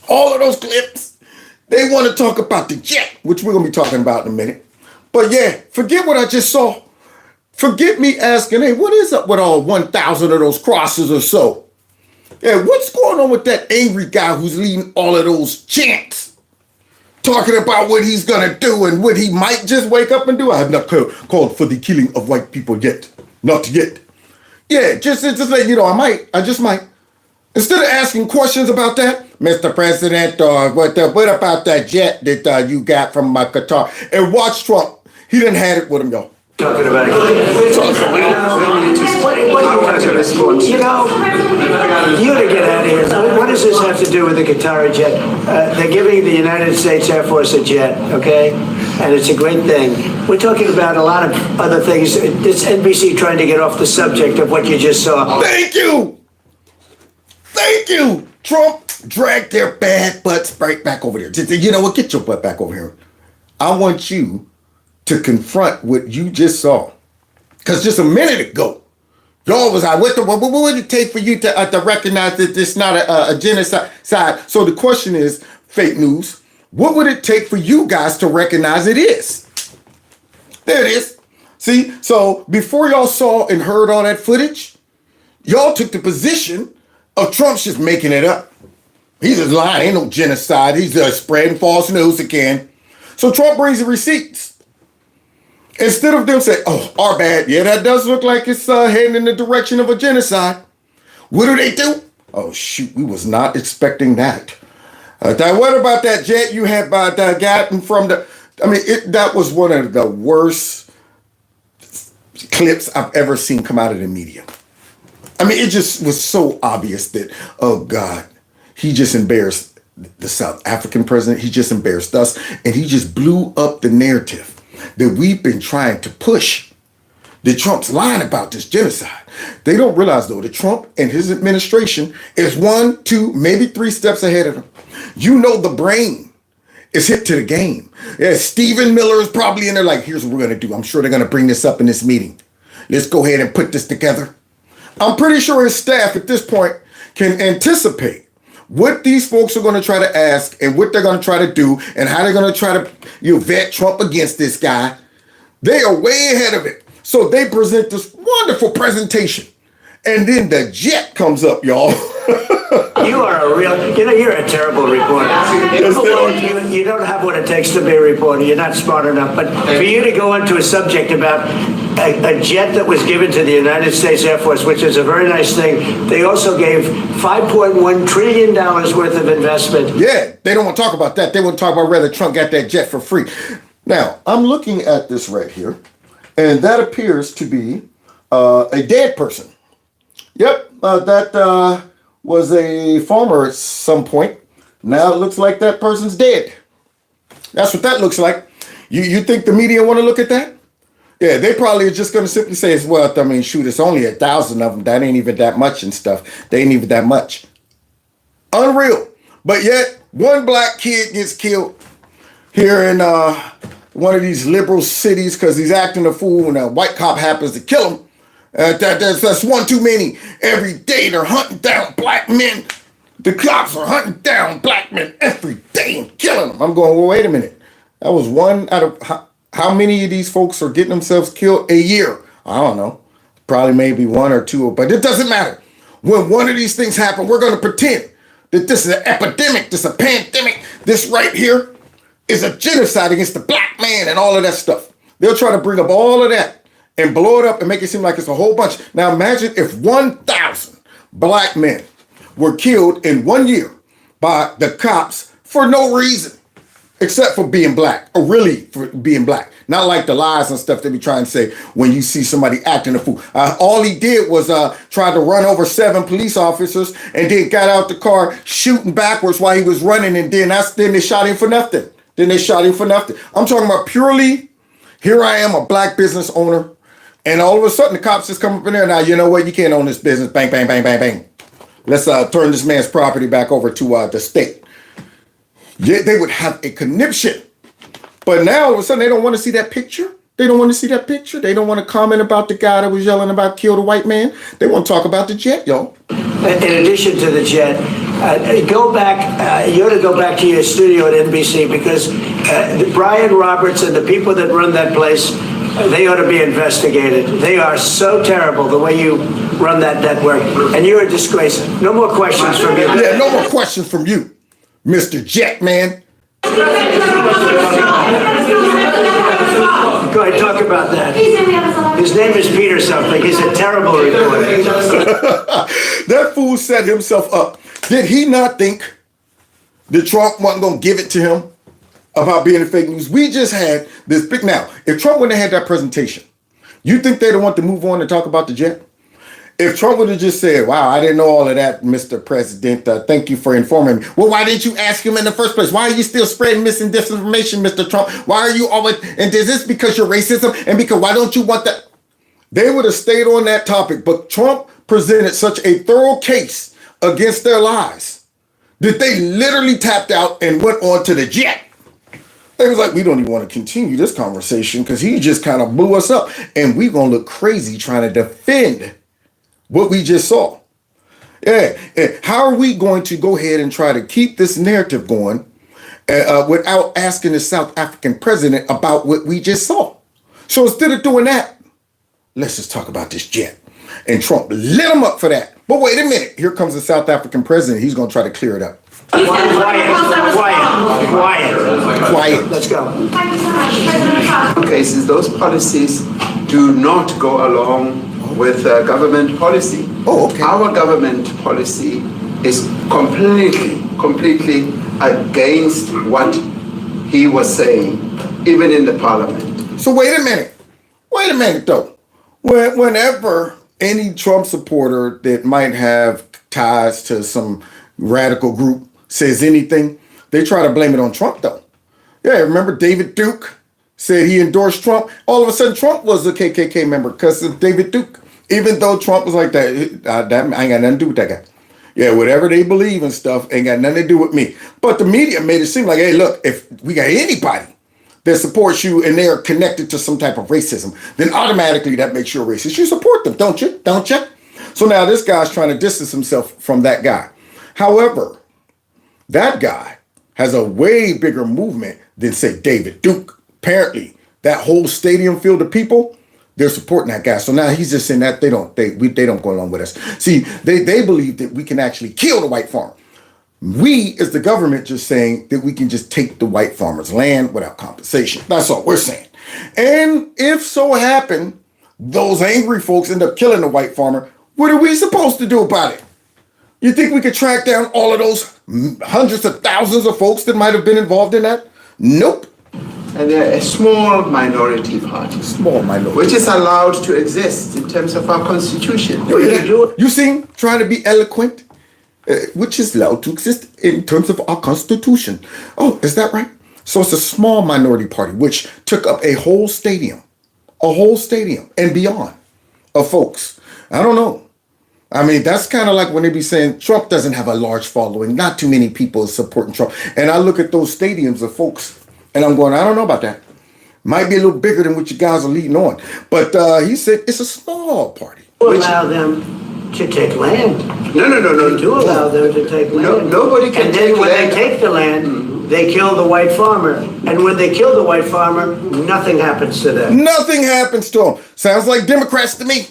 All of those clips. They want to talk about the jet, which we're going to be talking about in a minute. But yeah, forget what I just saw. Forget me asking, hey, what is up with all 1,000 of those crosses or so? Yeah, what's going on with that angry guy who's leading all of those chants? Talking about what he's going to do and what he might just wake up and do. I have not called for the killing of white people yet. Not yet. Yeah, just like, you know, I just might. Instead of asking questions about that, Mr. President, what about that jet that you got from Qatar? And watch Trump. He didn't have it with him, y'all. Talking about it. You know, you gotta get out of here. What does this have to do with the Qatari jet? They're giving the United States Air Force a jet, okay? And it's a great thing. We're talking about a lot of other things. It's NBC trying to get off the subject of what you just saw. Thank you! Thank you! Trump dragged their bad butts right back over there. You know what? Get your butt back over here. I want you to confront what you just saw. Because just a minute ago, y'all was like, what would it take for you to recognize that this is not a genocide? So the question is, fake news, what would it take for you guys to recognize it is? There it is. See, so before y'all saw and heard all that footage, y'all took the position of Trump's just making it up. He's just lying, ain't no genocide. He's spreading false news again. So Trump brings the receipts. Instead of them saying, oh, our bad. Yeah, that does look like it's heading in the direction of a genocide. What do? Oh, shoot, we was not expecting that. What about that jet you had gotten from the... I mean, that was one of the worst clips I've ever seen come out of the media. I mean, it just was so obvious that, oh, God, he just embarrassed the South African president. He just embarrassed us. And he just blew up the narrative that we've been trying to push. That Trump's lying about this genocide. They don't realize, though, that Trump and his administration is 1, 2, maybe 3 steps ahead of them. You know the brain is hip to the game. Yeah, Stephen Miller is probably in there like, here's what we're going to do. I'm sure they're going to bring this up in this meeting. Let's go ahead and put this together. I'm pretty sure his staff at this point can anticipate what these folks are going to try to ask and what they're going to try to do and how they're going to try to vet Trump against this guy. They are way ahead of it. So they present this wonderful presentation. And then the jet comes up, y'all. You are you're a terrible reporter. You don't have what it takes to be a reporter. You're not smart enough. But for you to go into a subject about a jet that was given to the United States Air Force, which is a very nice thing, they also gave $5.1 trillion worth of investment. Yeah, they don't want to talk about that. They want to talk about whether Trump got that jet for free. Now, I'm looking at this right here, and that appears to be a dead person. Yep, that was a farmer at some point. Now it looks like that person's dead. That's what that looks like. You think the media want to look at that? Yeah, they probably are just going to simply say, well, I mean, shoot, it's only 1,000 of them. That ain't even that much and stuff. They ain't even that much. Unreal. But yet, one black kid gets killed here in one of these liberal cities because he's acting a fool and a white cop happens to kill him. That's one too many. Every day they're hunting down black men. The cops are hunting down black men every day and killing them. I'm going, well, wait a minute. That was one out of How many of these folks are getting themselves killed a year? I don't know. Probably maybe one or two, but it doesn't matter. When one of these things happen, we're going to pretend that this is an epidemic, this is a pandemic. This right here is a genocide against the black man and all of that stuff. They'll try to bring up all of that and blow it up and make it seem like it's a whole bunch. Now imagine if 1,000 black men were killed in 1 year by the cops for no reason, except for being black, or really for being black. Not like the lies and stuff they be trying to say when you see somebody acting a fool. All he did was try to run over 7 police officers and then got out the car shooting backwards while he was running, and then they shot him for nothing. I'm talking about purely, here I am, a black business owner, and all of a sudden the cops just come up in there. Now, you know what? You can't own this business. Bang, bang, bang, bang, bang. Let's turn this man's property back over to the state. Yeah, they would have a conniption. But now all of a sudden they don't want to see that picture. They don't want to comment about the guy that was yelling about kill the white man. They want to talk about the jet, y'all. In addition to the jet, go back. You ought to go back to your studio at NBC, because Brian Roberts and the people that run that place, they ought to be investigated. They are so terrible the way you run that network, and you're a disgrace. No more questions from you. Yeah, no more questions from you, Mr. Jetman. Go ahead, talk about that. His name is Peter something. He's a terrible reporter. That fool set himself up. Did he not think that Trump wasn't going to give it to him about being in fake news? We just had this big... Now, if Trump wouldn't have had that presentation, you think they'd want to move on and talk about the jet? If Trump would have just said, wow, I didn't know all of that, Mr. President. Thank you for informing me. Well, why didn't you ask him in the first place? Why are you still spreading disinformation, Mr. Trump? Why are you always... And is this because you're racism? And because why don't you want that? They would have stayed on that topic. But Trump presented such a thorough case against their lies that they literally tapped out and went on to the jet. They was like, we don't even want to continue this conversation because he just kind of blew us up. And we're going to look crazy trying to defend what we just saw. Yeah. How are we going to go ahead and try to keep this narrative going without asking the South African president about what we just saw? So instead of doing that, let's just talk about this jet. And Trump lit him up for that. But wait a minute. Here comes the South African president. He's going to try to clear it up. Quiet. Let's go. Cases, those policies do not go along with government policy. Oh, okay. Our government policy is completely against what he was saying, even in the parliament. So wait a minute though. Whenever any Trump supporter that might have ties to some radical group says anything, they try to blame it on Trump though. Yeah, remember David Duke said he endorsed Trump. All of a sudden Trump was a KKK member because of David Duke. Even though Trump was like that, I ain't got nothing to do with that guy. Yeah, whatever they believe and stuff ain't got nothing to do with me. But the media made it seem like, hey, look, if we got anybody that supports you and they're connected to some type of racism, then automatically that makes you a racist. You support them, don't you? Don't you? So now this guy's trying to distance himself from that guy. However, that guy has a way bigger movement than, say, David Duke. Apparently, that whole stadium filled of people, they're supporting that guy. So now he's just saying that they don't go along with us. See, they believe that we can actually kill the white farmer. We, as the government, just saying that we can just take the white farmer's land without compensation. That's all we're saying. And if so happen, those angry folks end up killing the white farmer, what are we supposed to do about it? You think we could track down all of those hundreds of thousands of folks that might have been involved in that? Nope. And they're a small minority party. Which is allowed to exist in terms of our constitution. You seem trying to be eloquent, which is allowed to exist in terms of our constitution. Oh, is that right? So it's a small minority party, which took up a whole stadium and beyond of folks. I don't know. I mean, that's kind of like when they be saying Trump doesn't have a large following. Not too many people supporting Trump. And I look at those stadiums of folks and I'm going, I don't know about that. Might be a little bigger than what you guys are leading on. But he said it's a small party. Allow them to take land. No. You do allow them to take land. Nobody can take land. And then when they take the land, they kill the white farmer. And when they kill the white farmer, nothing happens to them. Nothing happens to them. Sounds like Democrats to me.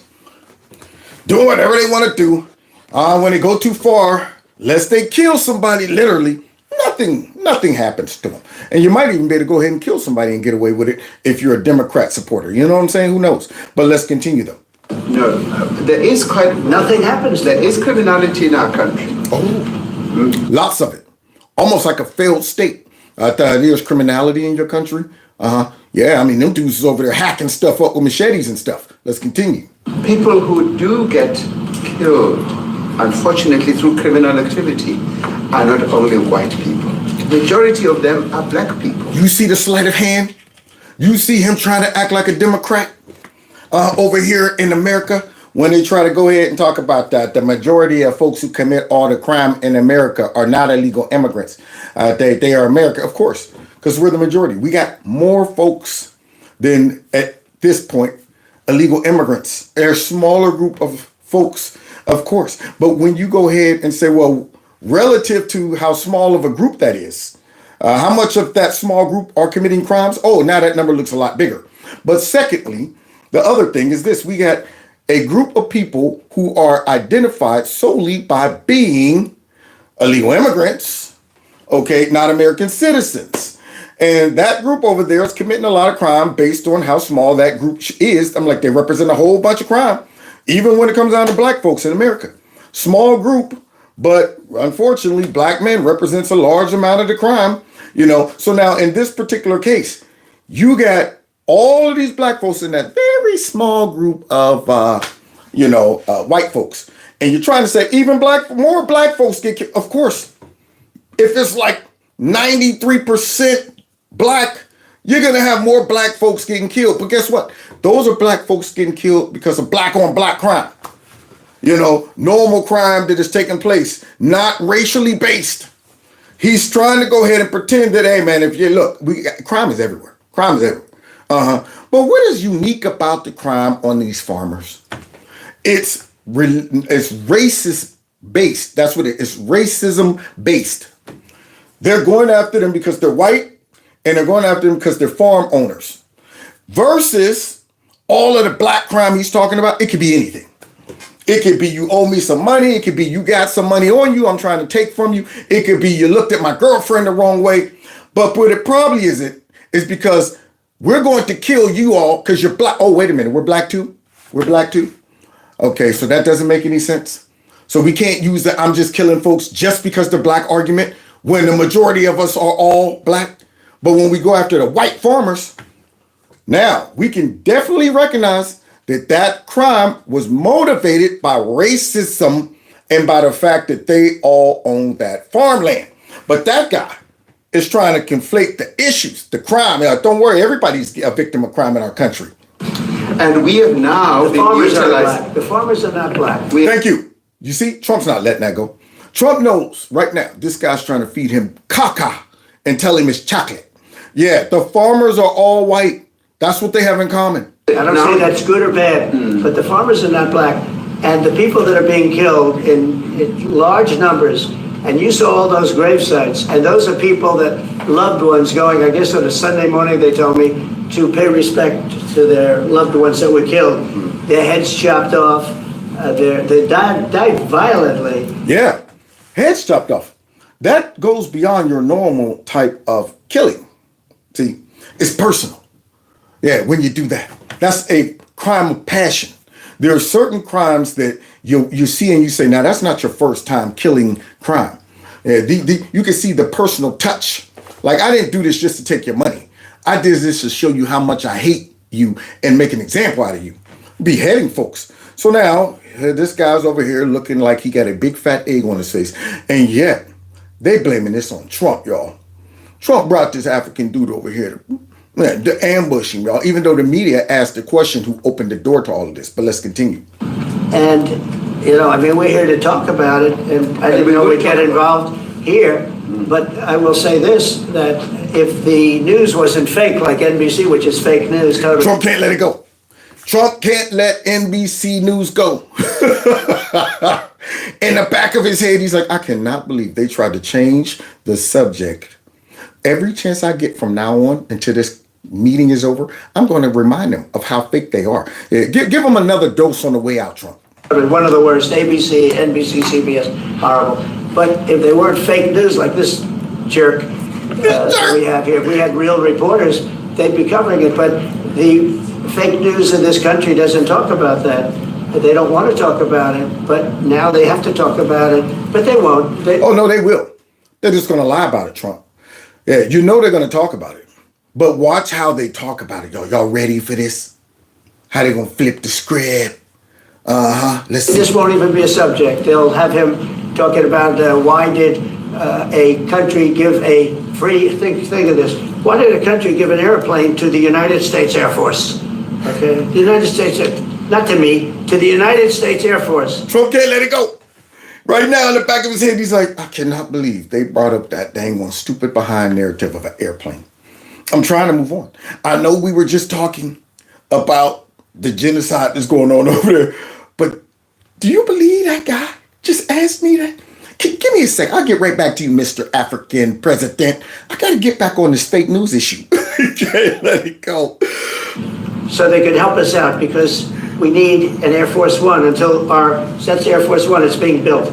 Doing whatever they want to do. When they go too far, lest they kill somebody, literally, nothing happens to them. And you might even be able to go ahead and kill somebody and get away with it if you're a Democrat supporter. You know what I'm saying? Who knows? But let's continue though. No, there is quite nothing happens. There is criminality in our country. Oh, lots of it. Almost like a failed state. There's criminality in your country. Yeah, I mean, them dudes is over there hacking stuff up with machetes and stuff. Let's continue. People who do get killed, unfortunately, through criminal activity, are not only white people. The majority of them are black people. You see the sleight of hand? You see him trying to act like a Democrat over here in America when they try to go ahead and talk about that. The majority of folks who commit all the crime in America are not illegal immigrants. They are America, of course, because we're the majority. We got more folks than, at this point, illegal immigrants. They're a smaller group of folks, of course. But when you go ahead and say, well, relative to how small of a group that is, how much of that small group are committing crimes? Oh, now that number looks a lot bigger. But secondly, the other thing is this. We got a group of people who are identified solely by being illegal immigrants, okay, not American citizens. And that group over there is committing a lot of crime based on how small that group is. I'm like, they represent a whole bunch of crime, even when it comes down to black folks in America. Small group, but unfortunately, black men represents a large amount of the crime, you know. So now in this particular case, you got all of these black folks in that very small group of, white folks. And you're trying to say even more black folks get killed. Of course, if it's like 93% black, you're going to have more black folks getting killed. But guess what? Those are black folks getting killed because of black on black crime. You know, normal crime that is taking place, not racially based. He's trying to go ahead and pretend that, hey, man, if you look, crime is everywhere. Crime is everywhere. But what is unique about the crime on these farmers? It's racist based. That's what it is. Racism based. They're going after them because they're white, and they're going after them because they're farm owners. Versus all of the black crime he's talking about, it could be anything. It could be you owe me some money. It could be you got some money on you I'm trying to take from you. It could be you looked at my girlfriend the wrong way. But what it probably isn't is because we're going to kill you all because you're black. Oh, wait a minute. We're black too? We're black too? Okay, so that doesn't make any sense. So we can't use the I'm just killing folks just because they're black argument when the majority of us are all black. But when we go after the white farmers, now we can definitely recognize that crime was motivated by racism and by the fact that they all own that farmland. But that guy is trying to conflate the issues, the crime. Now, don't worry, everybody's a victim of crime in our country. And we have now The farmers are black. The farmers are not black. Thank you. You see, Trump's not letting that go. Trump knows right now this guy's trying to feed him caca and tell him it's chocolate. Yeah, the farmers are all white. That's what they have in common. I don't say that's good or bad, but the farmers are not black. And the people that are being killed in large numbers, and you saw all those grave sites, and those are people that loved ones going, I guess on a Sunday morning, they told me, to pay respect to their loved ones that were killed. Their heads chopped off. They died violently. Yeah, heads chopped off. That goes beyond your normal type of killing. See, it's personal. Yeah, when you do that, that's a crime of passion. There are certain crimes that you see and you say, now that's not your first time killing crime. Yeah, you can see the personal touch. Like, I didn't do this just to take your money. I did this to show you how much I hate you and make an example out of you. Beheading folks. So now this guy's over here looking like he got a big fat egg on his face. And yet they blaming this on Trump, y'all. Trump brought this African dude over here to ambush him, y'all, even though the media asked the question who opened the door to all of this. But let's continue. And, we're here to talk about it, and I didn't know we'd get involved here, but I will say this, that if the news wasn't fake, like NBC, which is fake news, totally. Trump can't let it go. Trump can't let NBC News go. In the back of his head, he's like, I cannot believe they tried to change the subject every chance I get from now on until this meeting is over, I'm going to remind them of how fake they are. Yeah, give them another dose on the way out, Trump. One of the worst, ABC, NBC, CBS, horrible. But if they weren't fake news like this jerk that we have here, if we had real reporters, they'd be covering it. But the fake news in this country doesn't talk about that. They don't want to talk about it, but now they have to talk about it. But they won't. Oh, no, they will. They're just going to lie about it, Trump. Yeah, you know they're going to talk about it. But watch how they talk about it, y'all. Y'all ready for this? How they going to flip the script? Let's see. This won't even be a subject. They'll have him talking about why did a country give a free, think of this, why did a country give an airplane to the United States Air Force? Okay, the United States, not to me, to the United States Air Force. Trump can't let it go. Right now in the back of his head, he's like, I cannot believe they brought up that dang one stupid behind narrative of an airplane. I'm trying to move on. I know we were just talking about the genocide that's going on over there, but do you believe that guy just asked me that? Give me a sec. I'll get right back to you, Mr. African President. I got to get back on this fake news issue. Can't let it go. So they could help us out because we need an Air Force One until that's Air Force One is being built.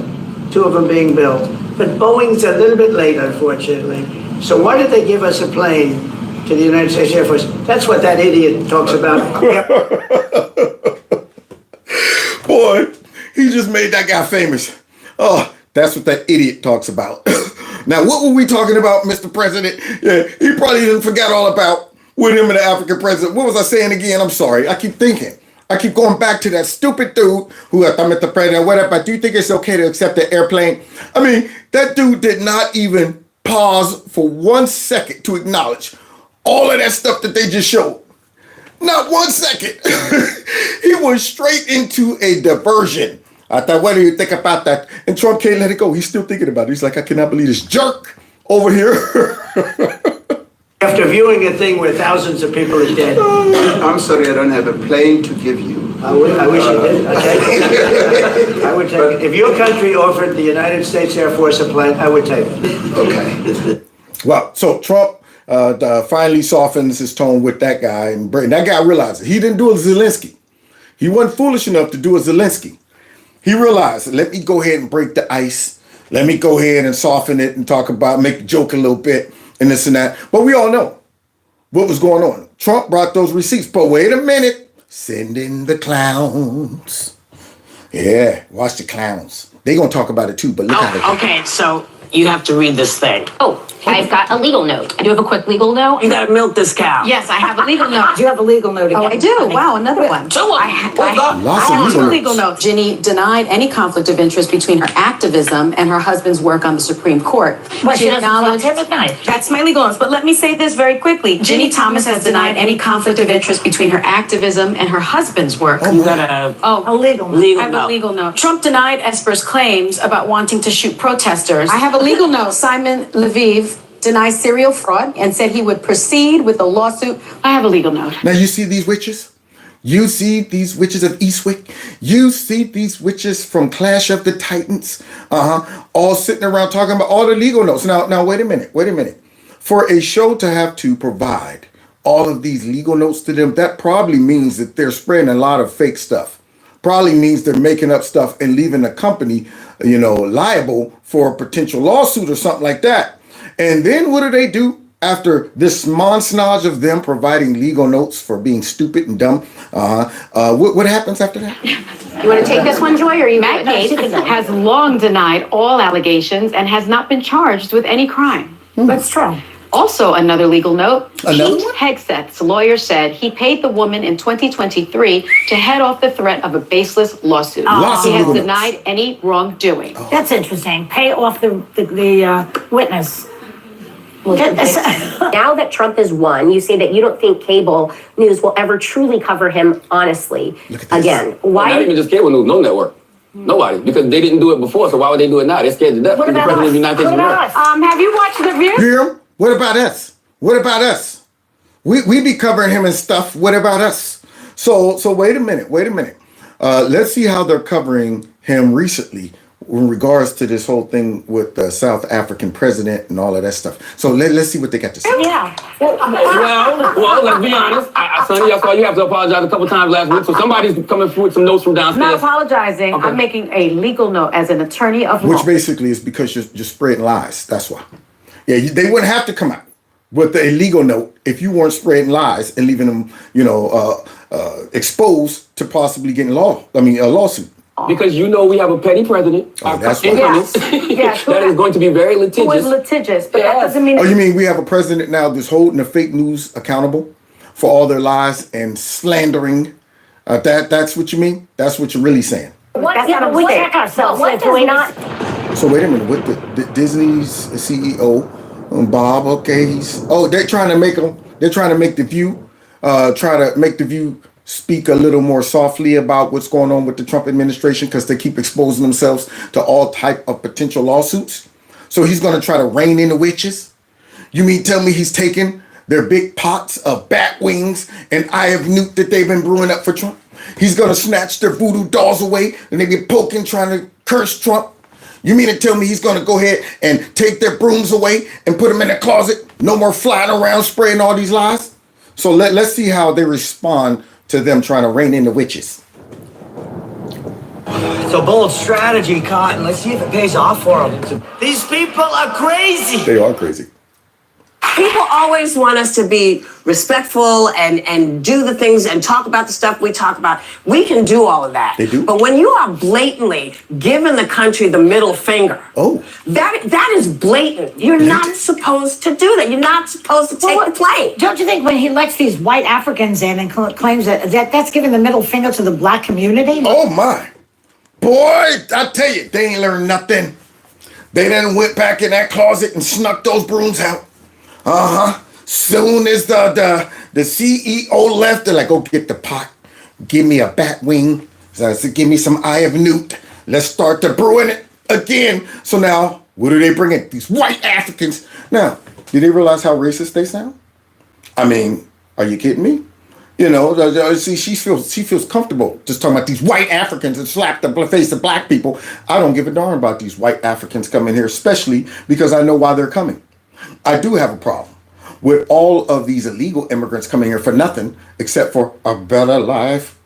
2 of them being built. But Boeing's a little bit late, unfortunately. So why did they give us a plane to the United States Air Force? That's what that idiot talks about. Boy, he just made that guy famous. Oh, that's what that idiot talks about. Now, what were we talking about, Mr. President? Yeah, he probably didn't forget all about with him and the African president. What was I saying again? I'm sorry. I keep thinking. I keep going back to that stupid dude who I thought Mr. President, whatever. Do you think it's okay to accept the airplane? I mean, that dude did not even pause for 1 second to acknowledge all of that stuff that they just showed. Not 1 second. He went straight into a diversion. I thought, what do you think about that? And Trump can't let it go. He's still thinking about it. He's like, I cannot believe this jerk over here. After viewing a thing where thousands of people are dead. I'm sorry, I don't have a plane to give you. I wish you did. I would take it. If your country offered the United States Air Force a plane, I would take it. Okay. Well, so Trump finally softens his tone with that guy. And that guy realized it. He didn't do a Zelensky. He wasn't foolish enough to do a Zelensky. He realized, let me go ahead and break the ice. Let me go ahead and soften it and talk about, make a joke a little bit and this and that. But we all know what was going on. Trump brought those receipts. But wait a minute. Send in the clowns. Yeah, watch the clowns. They going to talk about it too, but look how they Okay, so you have to read this thing. Oh, I've got a legal note. I do have a quick legal note. You gotta milk this cow. Yes, I have a legal note. Do you have a legal note again? Oh, I do. Wow, another one. So what? I have two legal notes. Ginny denied any conflict of interest between her activism and her husband's work on the Supreme Court. Well, she doesn't acknowledged recognize. that's my legal notes. But let me say this very quickly. Ginny Thomas has denied any conflict of interest between her activism and her husband's work. You got a legal note. I have a legal note. Trump denied Esper's claims about wanting to shoot protesters. I have a legal note. Simon Lviv denies serial fraud and said he would proceed with the lawsuit. I have a legal note. Now you see these witches? You see these witches of Eastwick? You see these witches from Clash of the Titans? All sitting around talking about all the legal notes. Now wait a minute. For a show to have to provide all of these legal notes to them, that probably means that they're spreading a lot of fake stuff. Probably means they're making up stuff and leaving the company, liable for a potential lawsuit or something like that. And then what do after this montage of them providing legal notes for being stupid and dumb? What happens after that? You want to take this one, Joy, or you? Matt Gaetz has long denied all allegations and has not been charged with any crime. That's true. Also, another legal note. Another Pete Hegseth's lawyer said he paid the woman in 2023 to head off the threat of a baseless lawsuit. Lots He of has legal denied any wrongdoing. That's interesting. Pay off the witness. Now that Trump has won, you say that you don't think cable news will ever truly cover him honestly again. Why? Not even just cable news, no network. Nobody, because they didn't do it before, so why would they do it now? They're scared to death. What about us? Have you watched the view? Hear him? What about us? What about us? We be covering him and stuff. What about us? So wait a minute. Let's see how they're covering him recently in regards to this whole thing with the South African president and all of that stuff. So let's see what they got to say. Yeah. Well, let's be honest. Sonny, I saw you have to apologize a couple times last week, so somebody's coming through with some notes from I'm downstairs. not apologizing. Okay. I'm making a legal note as an attorney of law. Which basically is because you're spreading lies. That's why. Yeah, they wouldn't have to come out with the illegal note if you weren't spreading lies and leaving them, exposed to possibly getting a lawsuit. Because we have a petty president. That's right. Yes. That is going to be very litigious. Who is litigious, but that doesn't mean. Oh, you mean we have a president now that's holding the fake news accountable for all their lies and slandering? That's what you mean? That's what you're really saying? We check ourselves, do we not? So wait a minute, with the Disney's CEO, Bob, okay, they're trying to make the View speak a little more softly about what's going on with the Trump administration because they keep exposing themselves to all type of potential lawsuits. So he's going to try to rein in the witches. You mean tell me he's taking their big pots of bat wings and eye of newt that they've been brewing up for Trump? He's going to snatch their voodoo dolls away and they get poking trying to curse Trump. You mean to tell me he's going to go ahead and take their brooms away and put them in a closet? No more flying around spraying all these lies? So let's see how they respond to them trying to rein in the witches. It's a bold strategy, Cotton. Let's see if it pays off for them. These people are crazy. They are crazy. People always want us to be respectful and do the things and talk about the stuff we talk about. We can do all of that. They do. But when you are blatantly giving the country the middle finger, that is blatant. You're not supposed to do that. You're not supposed to take the plane. Don't you think when he lets these white Africans in and claims that's giving the middle finger to the black community? Oh my. Boy, I tell you, they ain't learned nothing. They then went back in that closet and snuck those brooms out. Soon as the CEO left, they're like, go get the pot. Give me a bat wing. So I said, give me some eye of newt. Let's start to brewing it again. So now, what do they bring in? These white Africans. Now, do they realize how racist they sound? I mean, are you kidding me? See, she feels comfortable just talking about these white Africans and slap the face of black people. I don't give a darn about these white Africans coming here, especially because I know why they're coming. I do have a problem with all of these illegal immigrants coming here for nothing except for a better life.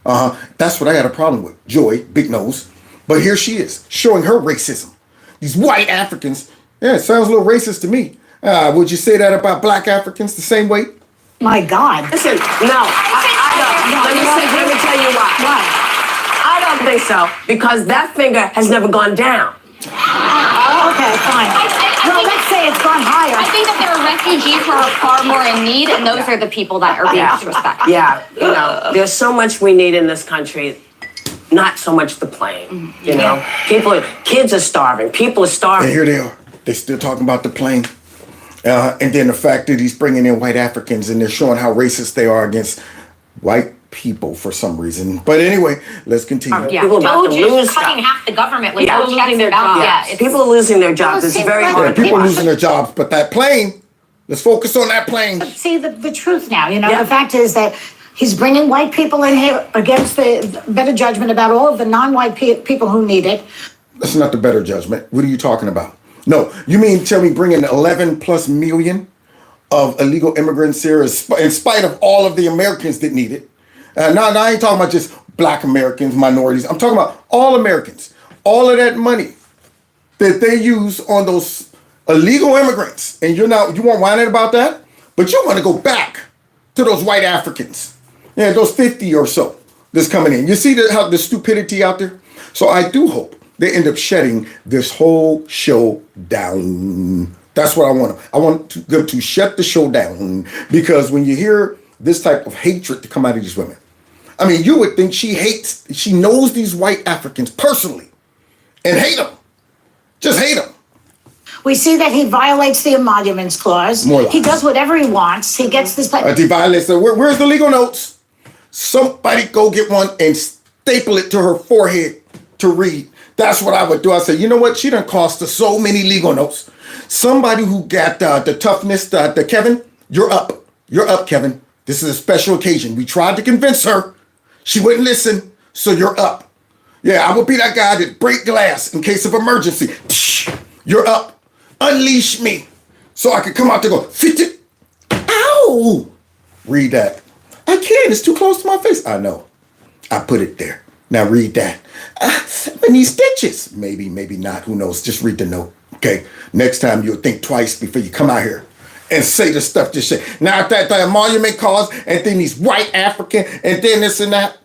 That's what I got a problem with. Joy, big nose. But here she is, showing her racism. These white Africans, it sounds a little racist to me. Would you say that about black Africans the same way? My God. Listen, no, I don't. Let me tell you why. Why? I don't think so, because that finger has never gone down. Okay, fine. Well, let's say it's gone higher. I think that there are refugees who are far more in need, and those are the people that are being disrespected. Yeah, there's so much we need in this country. Not so much the plane. Kids are starving. People are starving. And here they are. They're still talking about the plane. And then the fact that he's bringing in white Africans and they're showing how racist they are against white people for some reason. But anyway, let's continue. People about to lose cutting half the government with People no checks losing their and balances. jobs. Yeah, People are losing their jobs. It's very hard. People losing their jobs, but that plane, let's focus on that plane. See the truth now, the fact is that he's bringing white people in here against the better judgment about all of the non-white people who need it. That's not the better judgment. What are you talking about? No, you mean tell me bringing 11 plus million of illegal immigrants here in spite of all of the Americans that need it. No, I ain't talking about just black Americans, minorities. I'm talking about all Americans. All of that money that they use on those illegal immigrants. And you won't whine about that? But you want to go back to those white Africans. Yeah, those 50 or so that's coming in. You see how the stupidity out there? So I do hope they end up shutting this whole show down. That's what I want. I want them to shut the show down, because when you hear this type of hatred to come out of these women, I mean, you would think she knows these white Africans personally and hate them. Just hate them. We see that he violates the emoluments clause. More lies. He does whatever he wants. He gets this. He violates where's the legal notes? Somebody go get one and staple it to her forehead to read. That's what I would do. I say, you know what? She done cost us so many legal notes. Somebody who got the toughness, the Kevin, you're up. You're up, Kevin. This is a special occasion. We tried to convince her. She wouldn't listen, so you're up. Yeah, I will be that guy that break glass in case of emergency. You're up. Unleash me. So I can come out there and go, fit it. Ow! Read that. I can't. It's too close to my face. I know. I put it there. Now read that. I need stitches. Maybe, maybe not. Who knows? Just read the note. Okay. Next time you'll think twice before you come out here and say the stuff just say. Now that monument cause, and then he's white African, and then this and that.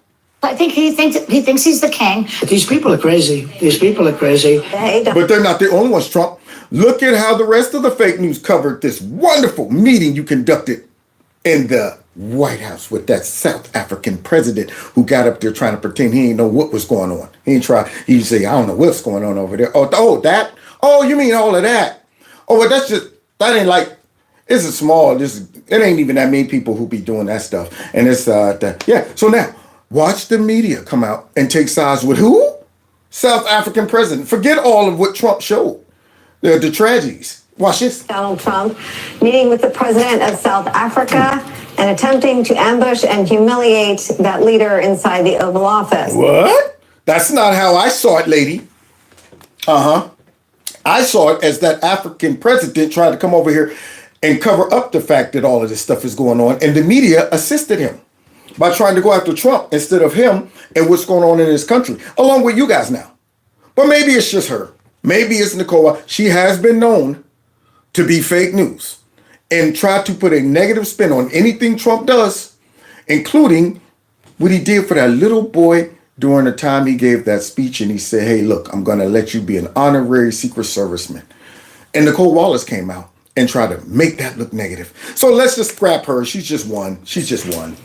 I think he thinks he's the king. These people are crazy. These people are crazy. But they're not the only ones, Trump. Look at how the rest of the fake news covered this wonderful meeting you conducted in the White House with that South African president who got up there trying to pretend he didn't know what was going on. He'd say, I don't know what's going on over there. That? Oh, you mean all of that? Oh, well, that ain't like, it's a small, it ain't even that many people who be doing that stuff. And it's, so now, watch the media come out and take sides with who? South African president. Forget all of what Trump showed. The tragedies. Watch this. Donald Trump meeting with the president of South Africa and attempting to ambush and humiliate that leader inside the Oval Office. What? That's not how I saw it, lady. I saw it as that African president tried to come over here and cover up the fact that all of this stuff is going on, and the media assisted him by trying to go after Trump instead of him and what's going on in his country, along with you guys now. But maybe it's just her. Maybe it's Nicole. She has been known to be fake news and try to put a negative spin on anything Trump does, including what he did for that little boy during the time he gave that speech and he said, hey, look, I'm going to let you be an honorary Secret Serviceman. And Nicole Wallace came out and tried to make that look negative. So let's just scrap her. She's just one.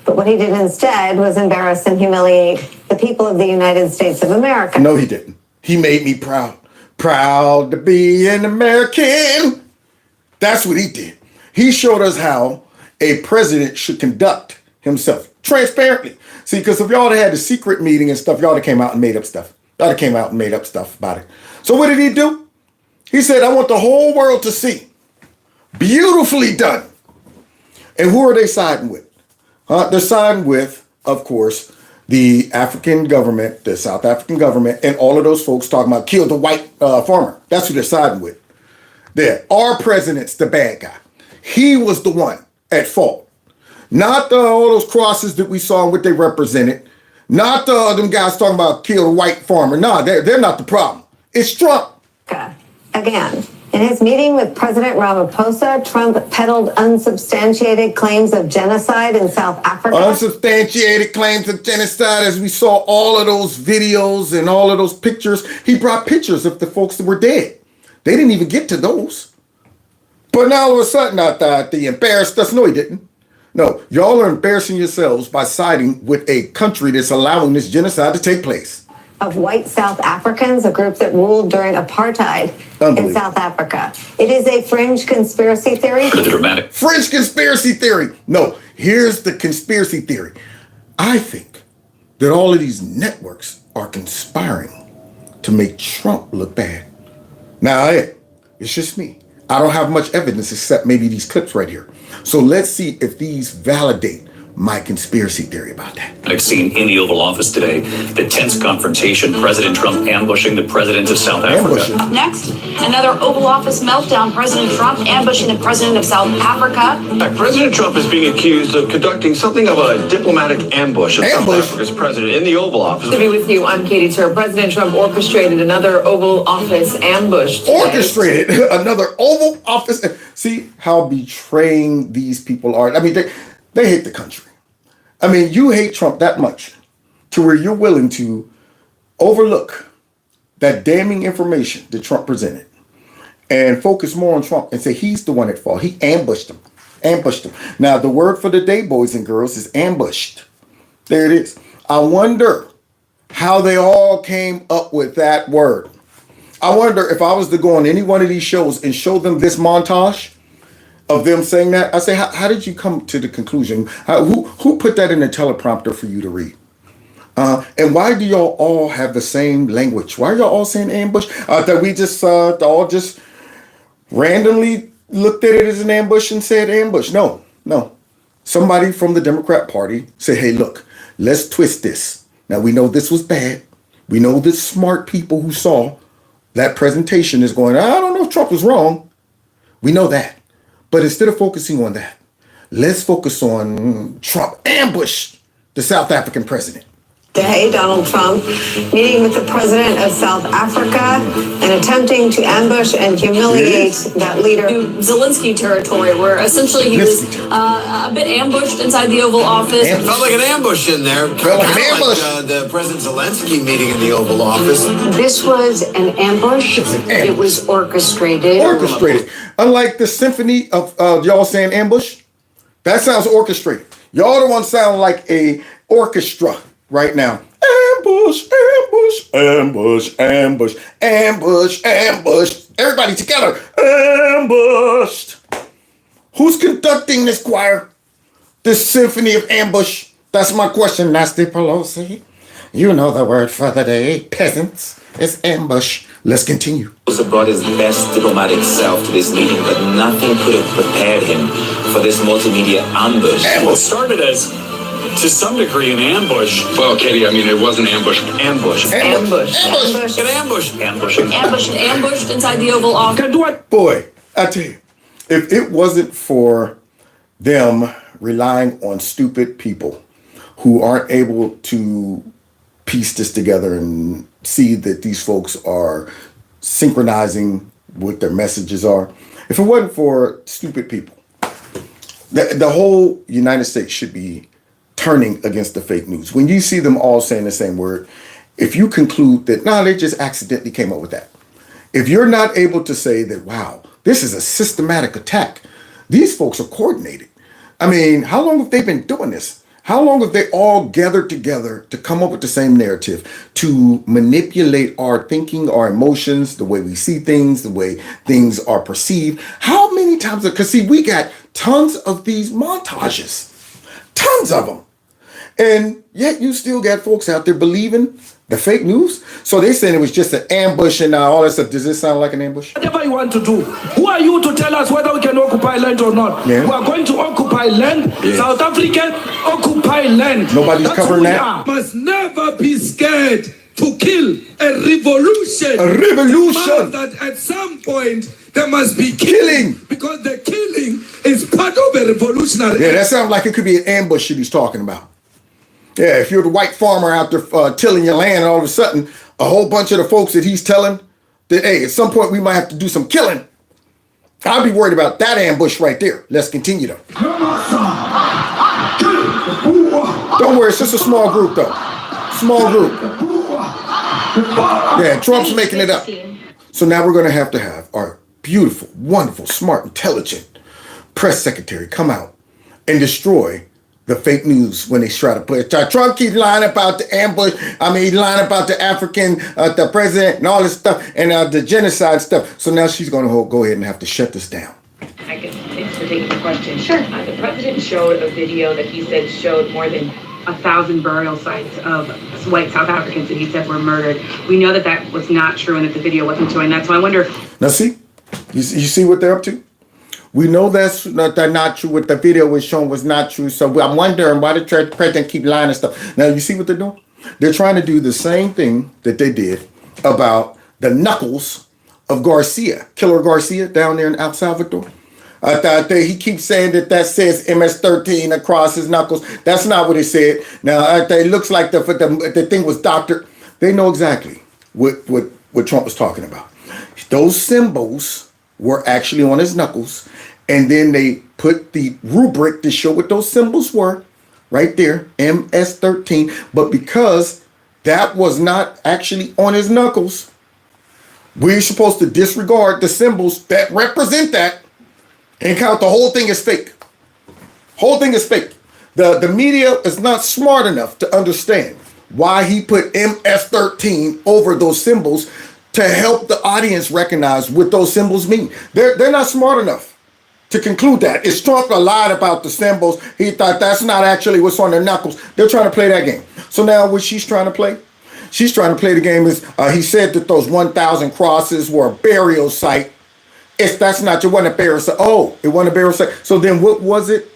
But what he did instead was embarrass and humiliate the people of the United States of America. No, he didn't. He made me proud. Proud to be an American. That's what he did. He showed us how a president should conduct himself transparently. See, because if y'all had the secret meeting and stuff, y'all have came out and made up stuff. Y'all have came out and made up stuff about it. So what did he do? He said, I want the whole world to see. Beautifully done. And who are they siding with? They're siding with, of course, the African government, the South African government, and all of those folks talking about kill the white farmer. That's who they're siding with. Our president's the bad guy. He was the one at fault. Not all those crosses that we saw and what they represented. Not them guys talking about kill the white farmer. No, they're not the problem. It's Trump. Again, in his meeting with President Ramaphosa, Trump peddled unsubstantiated claims of genocide in South Africa. Unsubstantiated claims of genocide, as we saw all of those videos and all of those pictures. He brought pictures of the folks that were dead. They didn't even get to those. But now all of a sudden, I thought they embarrassed us. No, he didn't. No, y'all are embarrassing yourselves by siding with a country that's allowing this genocide to take place. Of white South Africans, a group that ruled during apartheid in South Africa. It is a fringe conspiracy theory. Dramatic. Fringe conspiracy theory. No, here's the conspiracy theory. I think that all of these networks are conspiring to make Trump look bad. Now, it's just me. I don't have much evidence except maybe these clips right here. So let's see if these validate my conspiracy theory about that. I've seen in the Oval Office today the tense confrontation, President Trump ambushing the president of South Africa. Up next, another Oval Office meltdown. President Trump ambushing the president of South Africa. President Trump is being accused of conducting something of a diplomatic ambush of South Africa's president in the Oval Office. To be with you, I'm Katie Tur. President Trump orchestrated another Oval Office ambush today. Orchestrated another Oval Office. See how betraying these people are. I mean, they hate the country. I mean, you hate Trump that much to where you're willing to overlook that damning information that Trump presented and focus more on Trump and say he's the one at fault. He ambushed him. Now, the word for the day, boys and girls, is ambushed. There it is. I wonder how they all came up with that word. I wonder if I was to go on any one of these shows and show them this montage of them saying that, I say, how did you come to the conclusion? Who put that in a teleprompter for you to read? And why do y'all all have the same language? Why are y'all all saying ambush? That we just all just randomly looked at it as an ambush and said ambush? No. Somebody from the Democrat Party said, hey, look, let's twist this. Now, we know this was bad. We know the smart people who saw that presentation is going, I don't know if Trump was wrong. We know that. But instead of focusing on that, let's focus on Trump ambushed the South African president. Today, Donald Trump meeting with the president of South Africa and attempting to ambush and humiliate that leader. Zelensky territory, where essentially he was a bit ambushed inside the Oval Office. It felt like an ambush in there. Felt like an ambush. The President Zelensky meeting in the Oval Office. This was an ambush. It was orchestrated. Orchestrated. Unlike the symphony of y'all saying ambush, that sounds orchestrated. Y'all the ones sound like a orchestra right now. Ambush, ambush, ambush, ambush, ambush, ambush. Everybody together. Ambushed. Who's conducting this choir? This symphony of ambush? That's my question, Nasty Pelosi. You know the word for the day, peasants. It's ambush. Let's continue. Also brought his best diplomatic self to this meeting, but nothing could have prepared him for this multimedia ambush. It started as, to some degree, an ambush. Well, Katie, I mean, it was an ambush. Ambush. Ambush. Ambush. An ambush. Ambushing. Ambushed inside the Oval Office. Can do it. Boy, I tell you, if it wasn't for them relying on stupid people who aren't able to piece this together and see that these folks are synchronizing what their messages are. If it wasn't for stupid people, the whole United States should be turning against the fake news. When you see them all saying the same word, if you conclude that, they just accidentally came up with that. If you're not able to say that, wow, this is a systematic attack, these folks are coordinated. I mean, how long have they been doing this? How long have they all gathered together to come up with the same narrative, to manipulate our thinking, our emotions, the way we see things, the way things are perceived? How many times? Because see, we got tons of these montages, tons of them. And yet you still got folks out there believing the fake news. So they saying it was just an ambush and all that stuff. Does this sound like an ambush? Whatever you want to do. Who are you to tell us whether we can occupy land or not? Yeah. We are going to occupy land. Yeah. South Africa, occupy land. Nobody's covering that. Must never be scared to kill a revolution. A revolution. That at some point there must be killing. Because the killing is part of a revolutionary. Yeah, that sounds like it could be an ambush that he's talking about. Yeah, if you're the white farmer out there tilling your land, and all of a sudden, a whole bunch of the folks that he's telling that, hey, at some point we might have to do some killing. I'd be worried about that ambush right there. Let's continue though. Don't worry, it's just a small group though. Small group. Yeah, Trump's making it up. So now we're going to have our beautiful, wonderful, smart, intelligent press secretary come out and destroy the fake news when they try to put it. Trump keeps lying about the ambush. He's lying about the African, the president and all this stuff and the genocide stuff. So now she's going to go ahead and have to shut this down. Thanks for taking the question. Sure. The president showed a video that he said showed more than 1,000 burial sites of white South Africans that he said were murdered. We know that that was not true and that the video wasn't showing that. So I wonder. Now see, you see what they're up to? We know that's not true. What the video was showing was not true. So I'm wondering why the president keep lying and stuff. Now, you see what they're doing? They're trying to do the same thing that they did about the knuckles of Garcia, Killer Garcia down there in El Salvador. He keeps saying that says MS-13 across his knuckles. That's not what it said. Now, it looks like the thing was doctored. They know exactly what Trump was talking about. Those symbols were actually on his knuckles. And then they put the rubric to show what those symbols were right there, MS-13. But because that was not actually on his knuckles, we're supposed to disregard the symbols that represent that and count the whole thing as fake. Whole thing is fake. The media is not smart enough to understand why he put MS-13 over those symbols to help the audience recognize what those symbols mean. They're not smart enough to conclude that. It's Trump lied about the symbols. He thought that's not actually what's on their knuckles. They're trying to play that game. So now what she's trying to play? She's trying to play the game is, he said that those 1,000 crosses were a burial site. That's not, it wasn't a burial site. Oh, it wasn't a burial site. So then what was it?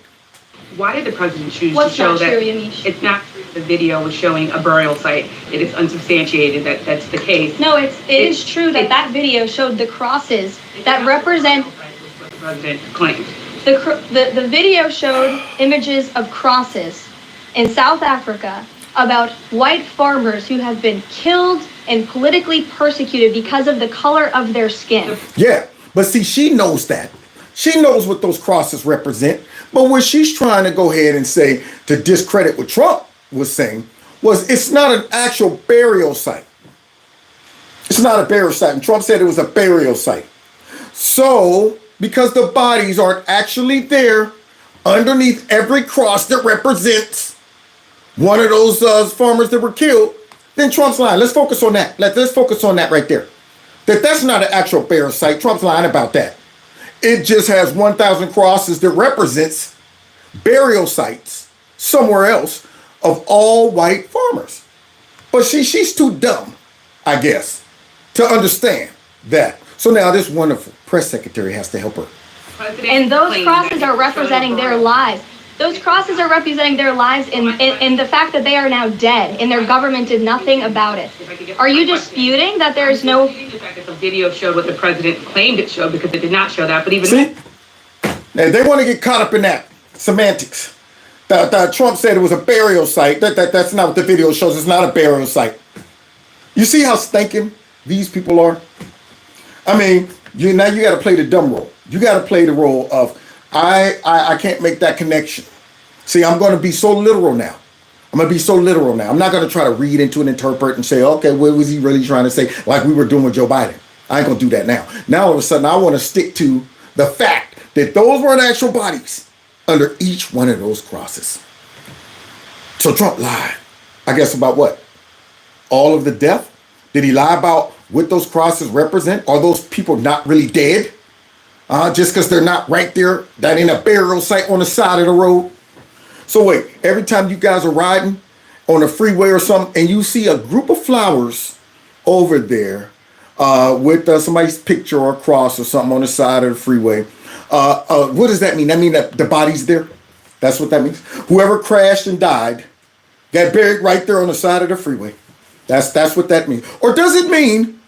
Why did the president choose What's to show not that true, Yamiche? it's not true the video was showing a burial site. It is unsubstantiated that that's the case. No, it is true that video showed the crosses that represent. What the president claimed. The video showed images of crosses in South Africa about white farmers who have been killed and politically persecuted because of the color of their skin. Yeah, but see, she knows that. She knows what those crosses represent. But what she's trying to go ahead and say to discredit what Trump was saying was it's not an actual burial site. It's not a burial site. And Trump said it was a burial site. So, because the bodies aren't actually there underneath every cross that represents one of those farmers that were killed, then Trump's lying. Let's focus on that. Let's focus on that right there. That's not an actual burial site. Trump's lying about that. It just has 1,000 crosses that represents burial sites somewhere else of all white farmers. But she's too dumb, I guess, to understand that. So now this wonderful press secretary has to help her. And those crosses are representing their lives. Those crosses are representing their lives in the fact that they are now dead and their government did nothing about it. Are you disputing that there is no... The fact that the video showed what the president claimed it showed because it did not show that, but even... See? Now, they want to get caught up in that semantics. Trump said it was a burial site. That's not what the video shows. It's not a burial site. You see how stinking these people are? I mean, now you got to play the dumb role. You got to play the role of, I can't make that connection. See, I'm going to be so literal now. I'm going to be so literal now. I'm not going to try to read into and interpret and say, okay, what was he really trying to say? Like we were doing with Joe Biden. I ain't going to do that now. Now, all of a sudden, I want to stick to the fact that those weren't actual bodies under each one of those crosses. So Trump lied. I guess about what? All of the death? Did he lie about what those crosses represent? Are those people not really dead? Just because they're not right there, that ain't a burial site on the side of the road. So wait, every time you guys are riding on a freeway or something and you see a group of flowers over there with somebody's picture or cross or something on the side of the freeway, what does that mean? That mean that the body's there? That's what that means. Whoever crashed and died got buried right there on the side of the freeway. That's what that means. Or does it mean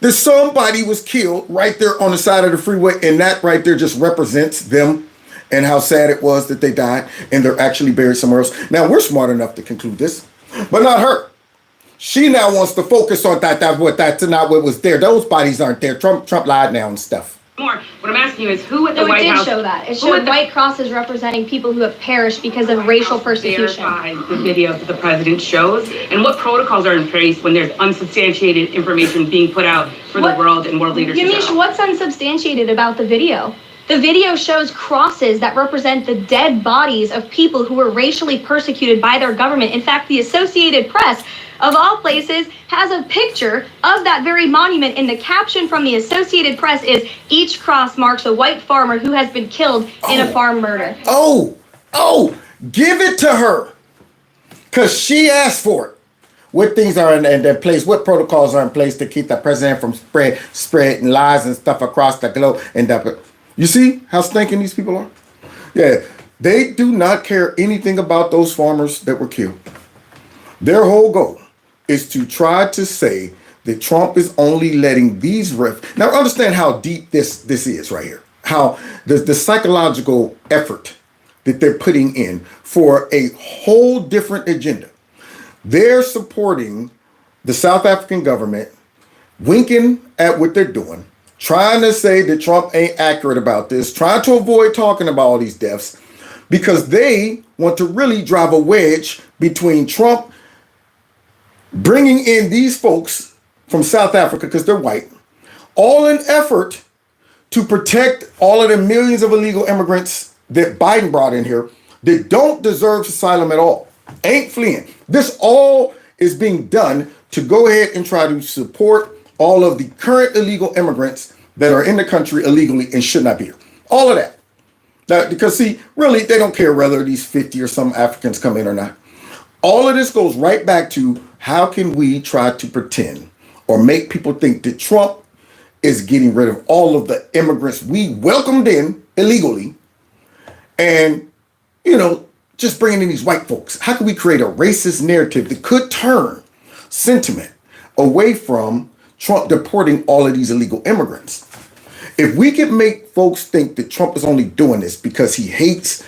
that somebody was killed right there on the side of the freeway and that right there just represents them and how sad it was that they died and they're actually buried somewhere else? Now, we're smart enough to conclude this, but not her. She now wants to focus on that's not what was there. Those bodies aren't there. Trump lied now and stuff. More, what I'm asking you is who at the No, White House... it did show that. It showed white crosses representing people who have perished because of racial persecution. Verified the video that the president shows, and what protocols are in place when there's unsubstantiated information being put out for the world and world leaders? Yamiche, what's unsubstantiated about the video? The video shows crosses that represent the dead bodies of people who were racially persecuted by their government. In fact, the Associated Press, of all places, has a picture of that very monument, and the caption from the Associated Press is, "Each cross marks a white farmer who has been killed in a farm murder." Oh, give it to her. Because she asked for it. What things are in place, what protocols are in place to keep the president from spreading lies and stuff across the globe? You see how stinking these people are? Yeah, they do not care anything about those farmers that were killed. Their whole goal is to try to say that Trump is only letting these now understand how deep this is right here. How the psychological effort that they're putting in for a whole different agenda. They're supporting the South African government, winking at what they're doing, trying to say that Trump ain't accurate about this, trying to avoid talking about all these deaths, because they want to really drive a wedge between Trump bringing in these folks from South Africa because they're white, all in effort to protect all of the millions of illegal immigrants that Biden brought in here that don't deserve asylum at all, ain't fleeing. This all is being done to go ahead and try to support all of the current illegal immigrants that are in the country illegally and should not be here. All of that. Now, because see, really, they don't care whether these 50 or some Africans come in or not. All of this goes right back to how can we try to pretend or make people think that Trump is getting rid of all of the immigrants we welcomed in illegally and, just bringing in these white folks? How can we create a racist narrative that could turn sentiment away from Trump deporting all of these illegal immigrants? If we could make folks think that Trump is only doing this because he hates,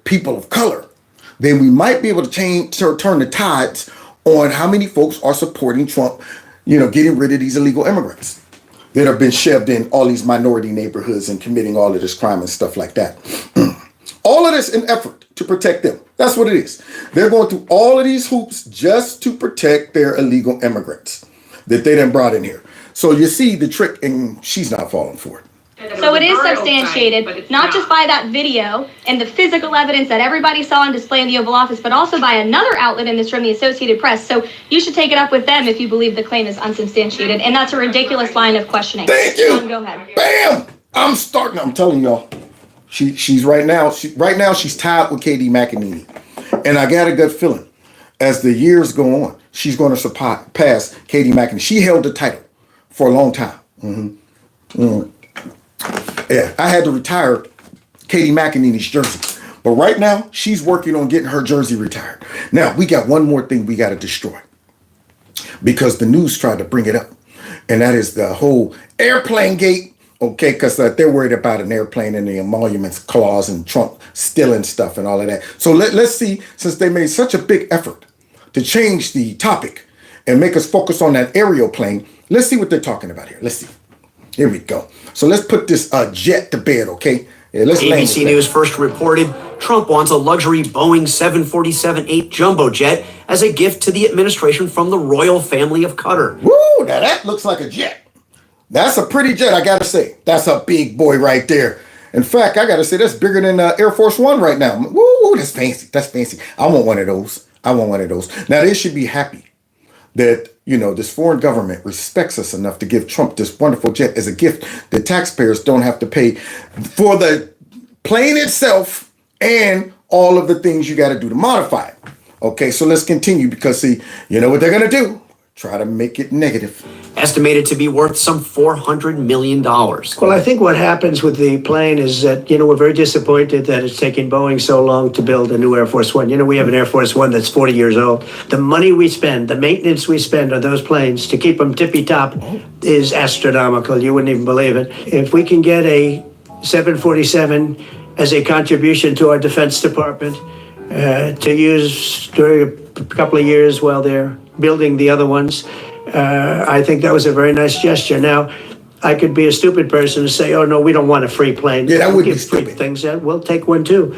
people of color, then we might be able to turn the tides on how many folks are supporting Trump, getting rid of these illegal immigrants that have been shoved in all these minority neighborhoods and committing all of this crime and stuff like that. All of this in effort to protect them. That's what it is. They're going through all of these hoops just to protect their illegal immigrants that they done brought in here. So you see the trick, and she's not falling for it. So it is substantiated, not just by that video and the physical evidence that everybody saw on display in the Oval Office, but also by another outlet in this room, the Associated Press. So you should take it up with them if you believe the claim is unsubstantiated. And that's a ridiculous line of questioning. Thank you. Go ahead. Bam! I'm telling y'all. She's right now she's tied with Katie McEnany. And I got a gut feeling as the years go on, she's going to surpass Katie McEnany. She held the title for a long time. Yeah, I had to retire Katie McEnany's jersey. But right now, she's working on getting her jersey retired. Now, we got one more thing we got to destroy because the news tried to bring it up. And that is the whole airplane gate. Okay, because they're worried about an airplane and the emoluments clause and Trump stealing stuff and all of that. So let's see, since they made such a big effort to change the topic and make us focus on that aerial plane, let's see what they're talking about here. Let's see. Here we go. So let's put this jet to bed, okay? Yeah, let's ABC News first reported Trump wants a luxury Boeing 747-8 jumbo jet as a gift to the administration from the royal family of Qatar. Woo, now that looks like a jet. That's a pretty jet, I gotta say. That's a big boy right there. In fact, I gotta say that's bigger than Air Force One right now. Woo, that's fancy. That's fancy. I want one of those. Now they should be happy that, this foreign government respects us enough to give Trump this wonderful jet as a gift that taxpayers don't have to pay for the plane itself and all of the things you got to do to modify it. Okay, so let's continue because, see, you know what they're going to do? Try to make it negative. Estimated to be worth some $400 million. Well, I think what happens with the plane is that, we're very disappointed that it's taking Boeing so long to build a new Air Force One. We have an Air Force One that's 40 years old. The money we spend, the maintenance we spend on those planes to keep them tippy-top is astronomical. You wouldn't even believe it. If we can get a 747 as a contribution to our Defense Department to use during a couple of years while they're building the other ones, I think that was a very nice gesture. Now, I could be a stupid person to say, oh, no, we don't want a free plane. Yeah, that would be free stupid. things out. We'll take one, too.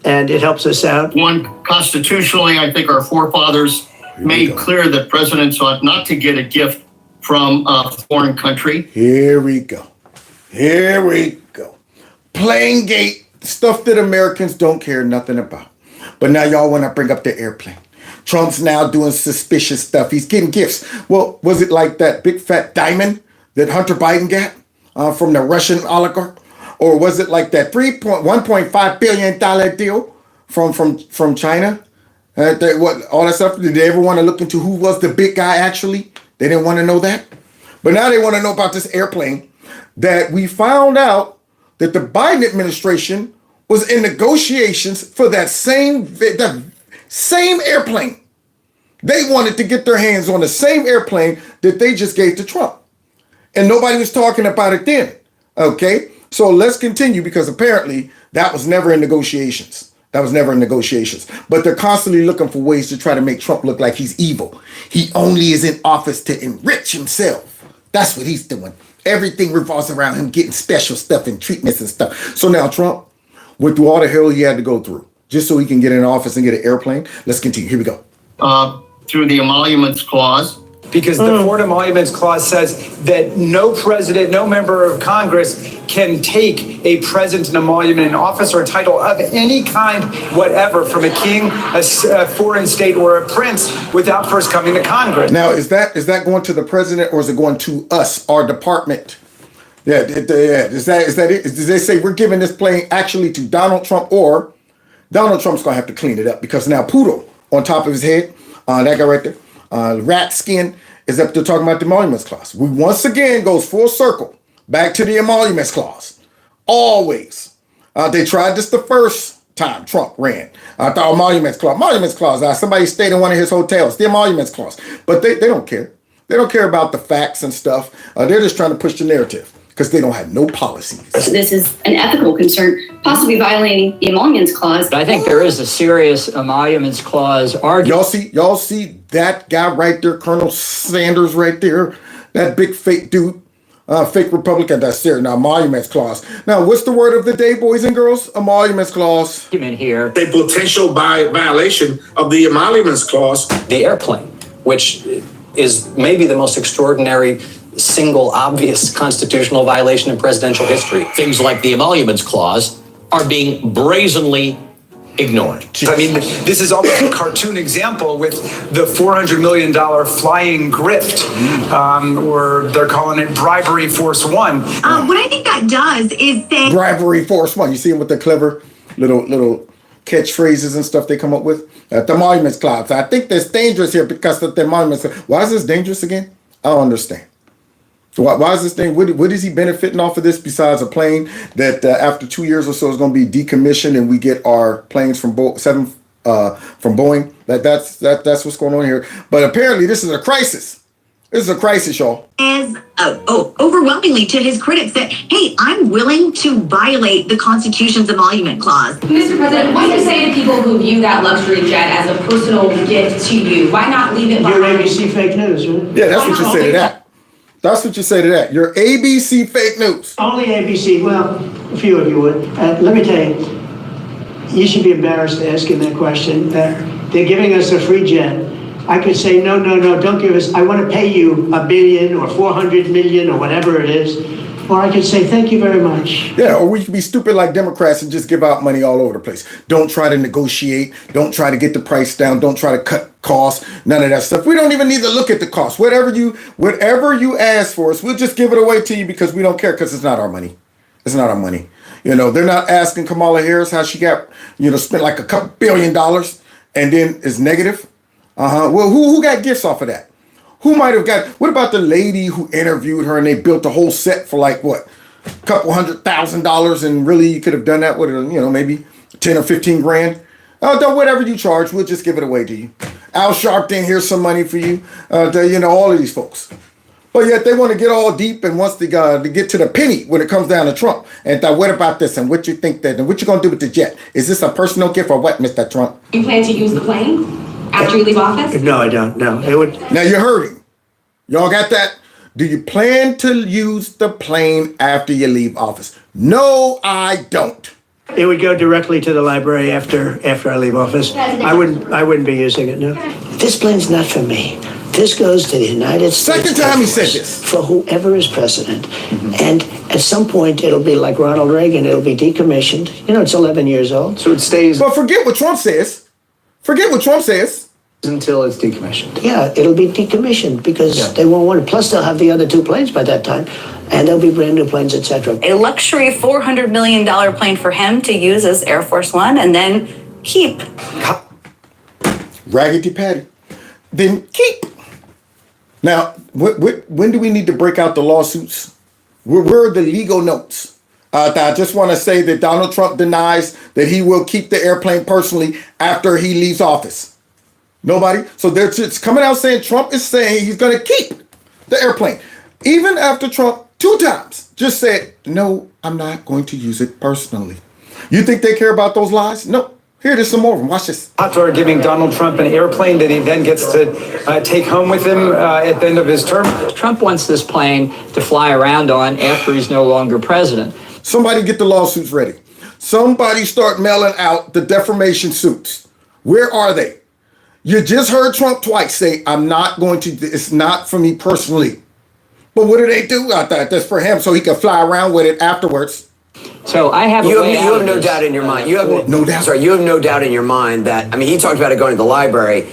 And it helps us out. One, constitutionally, I think our forefathers made clear that presidents ought not to get a gift from a foreign country. Here we go. Plane gate, stuff that Americans don't care nothing about. But now y'all want to bring up the airplane. Trump's now doing suspicious stuff. He's getting gifts. Well, was it like that big fat diamond that Hunter Biden got from the Russian oligarch? Or was it like that $1.5 billion deal from China? All that stuff. Did they ever want to look into who was the big guy actually? They didn't want to know that. But now they want to know about this airplane that we found out that the Biden administration was in negotiations for that same airplane. They wanted to get their hands on the same airplane that they just gave to Trump. And nobody was talking about it then. Okay, so let's continue because apparently that was never in negotiations. But they're constantly looking for ways to try to make Trump look like he's evil. He only is in office to enrich himself. That's what he's doing. Everything revolves around him getting special stuff and treatments and stuff. So now Trump went through all the hell he had to go through just so he can get in office and get an airplane. Let's continue. Here we go. Through the emoluments clause. Because the Foreign Emoluments Clause says that no president, no member of Congress can take a present, an emolument, an office, or a title of any kind, whatever, from a king, a foreign state, or a prince without first coming to Congress. Now, is that going to the president or is it going to us, our department? Yeah. Is that it? Did they say we're giving this plane actually to Donald Trump, or Donald Trump's going to have to clean it up because now Poodle on top of his head, that guy right there, rat skin, is up to talking about the emoluments clause. We once again goes full circle back to the emoluments clause. Always. They tried this the first time Trump ran. I thought Emoluments Clause. Somebody stayed in one of his hotels. The Emoluments Clause. But they don't care. They don't care about the facts and stuff. They're just trying to push the narrative because they don't have no policies. This is an ethical concern, possibly violating the Emoluments Clause. But I think there is a serious Emoluments Clause argument. Y'all see that guy right there, Colonel Sanders right there, that big fake dude, fake Republican. That's serious. Now, Emoluments Clause. Now, what's the word of the day, boys and girls? Emoluments Clause. Here. A potential violation of the Emoluments Clause. The airplane, which is maybe the most extraordinary single obvious constitutional violation in presidential history. Things like the Emoluments Clause are being brazenly ignored. I mean, this is almost a cartoon example with the $400 million flying grift, or they're calling it Bribery Force One. What I think that does is say Bribery Force One. You see them with the clever little catchphrases and stuff they come up with. The Emoluments Clause. I think that's dangerous here because of the Emoluments. Why is this dangerous again? I don't understand. Why is this thing? What is he benefiting off of this besides a plane that after 2 years or so is going to be decommissioned and we get our planes from Boeing? That's what's going on here. But apparently this is a crisis. This is a crisis, y'all. As overwhelmingly to his critics that, hey, I'm willing to violate the Constitution's Emolument Clause. Mr. President, what do you say to people who view that luxury jet as a personal gift to you? Why not leave it behind? Your ABC fake news, right? Yeah, that's what you say to that. That's what you say to that. Your ABC fake news. Only ABC. Well, a few of you would. Let me tell you, you should be embarrassed to ask him that question. They're giving us a free jet. I could say, no, don't give us. I want to pay you $1 billion or 400 million or whatever it is. Or I could say, thank you very much. Yeah, or we could be stupid like Democrats and just give out money all over the place. Don't try to negotiate. Don't try to get the price down. Don't try to cut costs. None of that stuff. We don't even need to look at the cost. Whatever you ask for us, we'll just give it away to you because we don't care because it's not our money. It's not our money. You know, they're not asking Kamala Harris how she got, spent like a couple $1 billion and then it's negative. Well, who got gifts off of that? Who might have got, what about the lady who interviewed her and they built a whole set for like what? A couple $100,000 and really you could have done that with, maybe 10 or 15 grand. Whatever you charge, we'll just give it away to you. Al Sharpton, here's some money for you. All of these folks. But yet they want to get all deep and wants to get to the penny when it comes down to Trump. And what about this? And what you think that, and what you going to do with the jet? Is this a personal gift or what, Mr. Trump? You plan to use the plane after you leave office? No, I don't. No, it would. Now you heard him. Y'all got that? Do you plan to use the plane after you leave office? No, I don't. It would go directly to the library after I leave office. I wouldn't be using it. No. This plane's not for me. This goes to the United States. Second time he said this. For whoever is president. And at some point, it'll be like Ronald Reagan. It'll be decommissioned. It's 11 years old. So it stays. But forget what Trump says. Until it's decommissioned. Yeah, it'll be decommissioned because they won't want it. Plus, they'll have the other two planes by that time. And there'll be brand new planes, etc. A luxury $400 million plane for him to use as Air Force One and then keep. Raggedy Patty. Then keep. Now, when do we need to break out the lawsuits? Where are the legal notes? I just want to say that Donald Trump denies that he will keep the airplane personally after he leaves office. Nobody. So they're just coming out saying Trump is saying he's going to keep the airplane. Even after Trump 2 times just said, no, I'm not going to use it personally. You think they care about those lies? No. Here, there's some more of them. Watch this. For giving Donald Trump an airplane that he then gets to take home with him at the end of his term. Trump wants this plane to fly around on after he's no longer president. Somebody get the lawsuits ready. Somebody start mailing out the defamation suits. Where are they? You just heard Trump twice say, I'm not going to, it's not for me personally. But what do they do? I thought that's for him so he can fly around with it afterwards. So I have you have no doubt in your mind. You have no doubt. Sorry, you have no doubt in your mind that, he talked about it going to the library.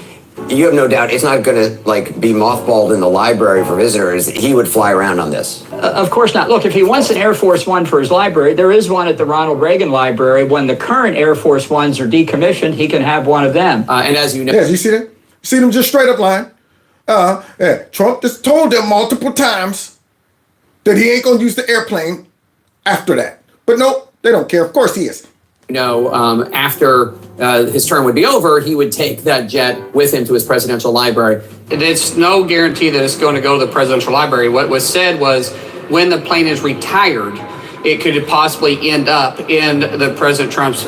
You have no doubt it's not going to be mothballed in the library for visitors. He would fly around on this. Of course not. Look, if he wants an Air Force One for his library, there is one at the Ronald Reagan Library. When the current Air Force Ones are decommissioned, he can have one of them. And as you know, you see that? You see them just straight up lying. Trump just told them multiple times that he ain't gonna use the airplane after that. But nope, they don't care. Of course he is. after his term would be over, he would take that jet with him to his presidential library. It's no guarantee that it's going to go to the presidential library. What was said was when the plane is retired, it could possibly end up in the President Trump's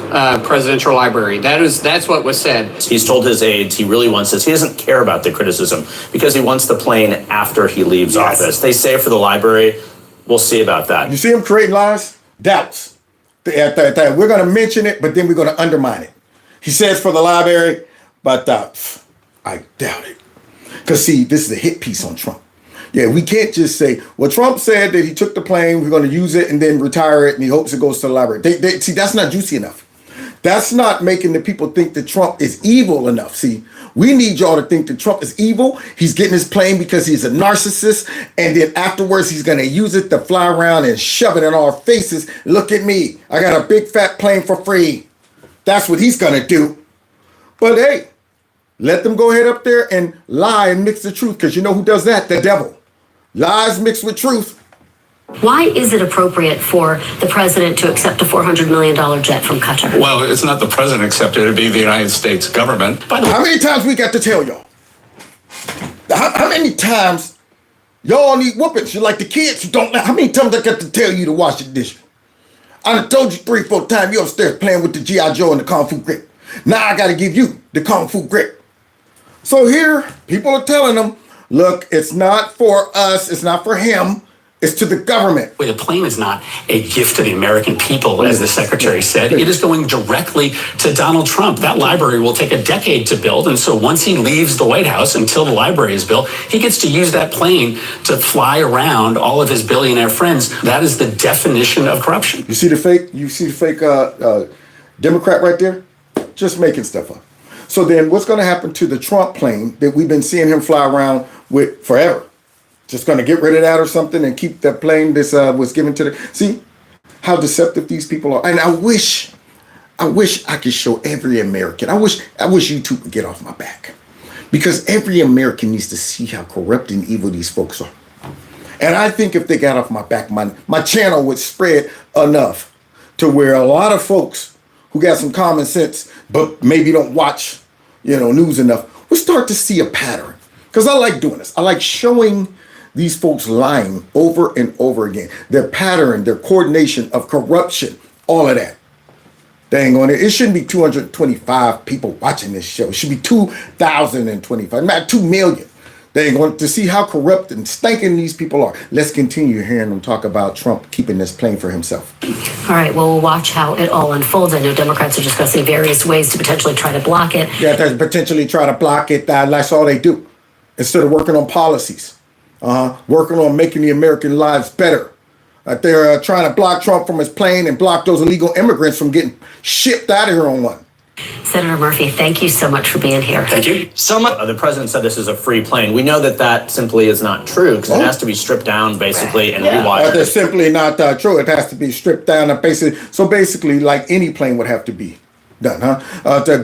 presidential library. That's what was said. He's told his aides he really wants this. He doesn't care about the criticism because he wants the plane after he leaves office. They say for the library, we'll see about that. You see him creating lies? Doubts. We're going to mention it, but then we're going to undermine it. He says for the library, but I doubt it. Because, see, this is a hit piece on Trump. Yeah, we can't just say, well, Trump said that he took the plane, we're going to use it and then retire it, and he hopes it goes to the library. See, that's not juicy enough. That's not making the people think that Trump is evil enough. See, we need y'all to think that Trump is evil. He's getting his plane because he's a narcissist, and then afterwards he's going to use it to fly around and shove it in our faces. Look at me. I got a big fat plane for free. That's what he's going to do. But hey, let them go ahead up there and lie and mix the truth, because you know who does that? The devil. Lies mixed with truth. Why is it appropriate for the president to accept a $400 million jet from Qatar? Well, it's not the president accepted, it'd be the United States government. How many times we got to tell y'all? How many times y'all need whoopings? You're like the kids who don't know. How many times I got to tell you to wash your dishes? I done told you 3-4 times you upstairs playing with the G.I. Joe and the Kung Fu grip. Now I got to give you the Kung Fu grip. So here, people are telling them, look, it's not for us, it's not for him. It's to the government. The plane is not a gift to the American people, as the secretary said. It is going directly to Donald Trump. That library will take a decade to build. And so once he leaves the White House, until the library is built, he gets to use that plane to fly around all of his billionaire friends. That is the definition of corruption. You see the fake Democrat right there? Just making stuff up. So then what's going to happen to the Trump plane that we've been seeing him fly around with forever? Just going to get rid of that or something and keep that plane this was given to the... See how deceptive these people are. And I wish I could show every American. I wish YouTube would get off my back. Because every American needs to see how corrupt and evil these folks are. And I think if they got off my back, my channel would spread enough to where a lot of folks who got some common sense but maybe don't watch, news enough, will start to see a pattern. Because I like doing this. I like showing these folks lying over and over again. Their pattern, their coordination of corruption, all of that. Dang on it. It shouldn't be 225 people watching this show. It should be 2,025, not 2 million. Dang on, to see how corrupt and stinking these people are. Let's continue hearing them talk about Trump keeping this plane for himself. All right, well, we'll watch how it all unfolds. I know Democrats are discussing various ways to potentially try to block it. Yeah, to potentially try to block it. That's all they do. Instead of working on policies. Working on making the American lives better. They're trying to block Trump from his plane and block those illegal immigrants from getting shipped out of here on one. Senator Murphy, thank you so much for being here. Thank you. The president said this is a free plane. We know that simply is not true because it has to be stripped down basically and rewired. That's simply not true. It has to be stripped down and basically like any plane would have to be done,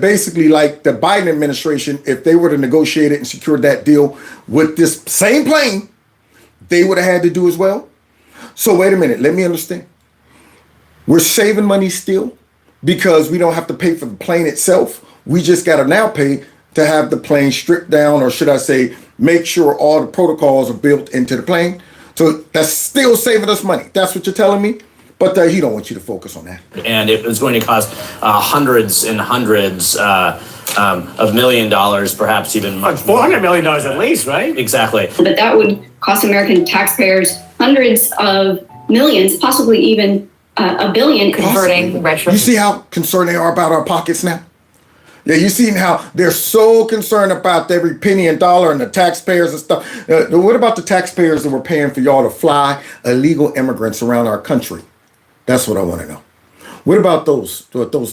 basically like the Biden administration, if they were to negotiate it and secure that deal with this same plane, they would have had to do as well. So wait a minute, let me understand. We're saving money still because we don't have to pay for the plane itself. We just got to now pay to have the plane stripped down, or should I say, make sure all the protocols are built into the plane. So that's still saving us money. That's what you're telling me? But he don't want you to focus on that. And it was going to cost hundreds and hundreds of $1 million, perhaps even much more. $400 million at least, right? Exactly. But that would cost American taxpayers hundreds of millions, possibly even $1 billion. Converting retro. You see how concerned they are about our pockets now? Yeah, you seen how they're so concerned about every penny and dollar and the taxpayers and stuff. What about the taxpayers that were paying for y'all to fly illegal immigrants around our country? That's what I want to know. What about those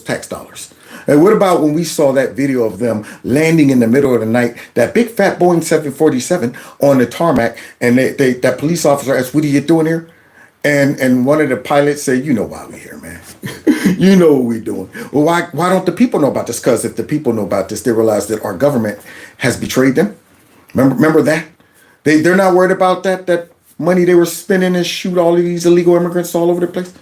tax dollars? And what about when we saw that video of them landing in the middle of the night, that big fat Boeing 747 on the tarmac, and that police officer asked, "What are you doing here?" And one of the pilots said, "You know why we're here, man. You know what we're doing." Well, why don't the people know about this? Because if the people know about this, they realize that our government has betrayed them. Remember that? They're not worried about that money they were spending and shoot all of these illegal immigrants all over the place.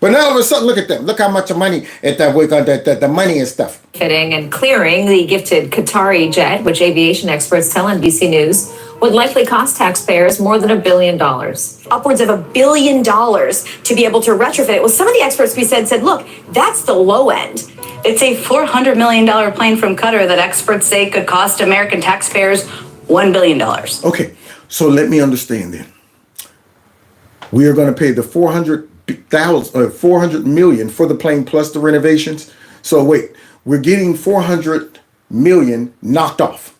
But now all of a sudden, look at them. Look how much money at that week on the money and stuff. Fitting and clearing the gifted Qatari jet, which aviation experts tell NBC News would likely cost taxpayers more than $1 billion. Upwards of $1 billion to be able to retrofit it. Well, some of the experts we said, look, that's the low end. It's a $400 million plane from Qatar that experts say could cost American taxpayers $1 billion. Okay, so let me understand then. We are going to pay the 400 million for the plane plus the renovations. So wait, we're getting 400 million knocked off.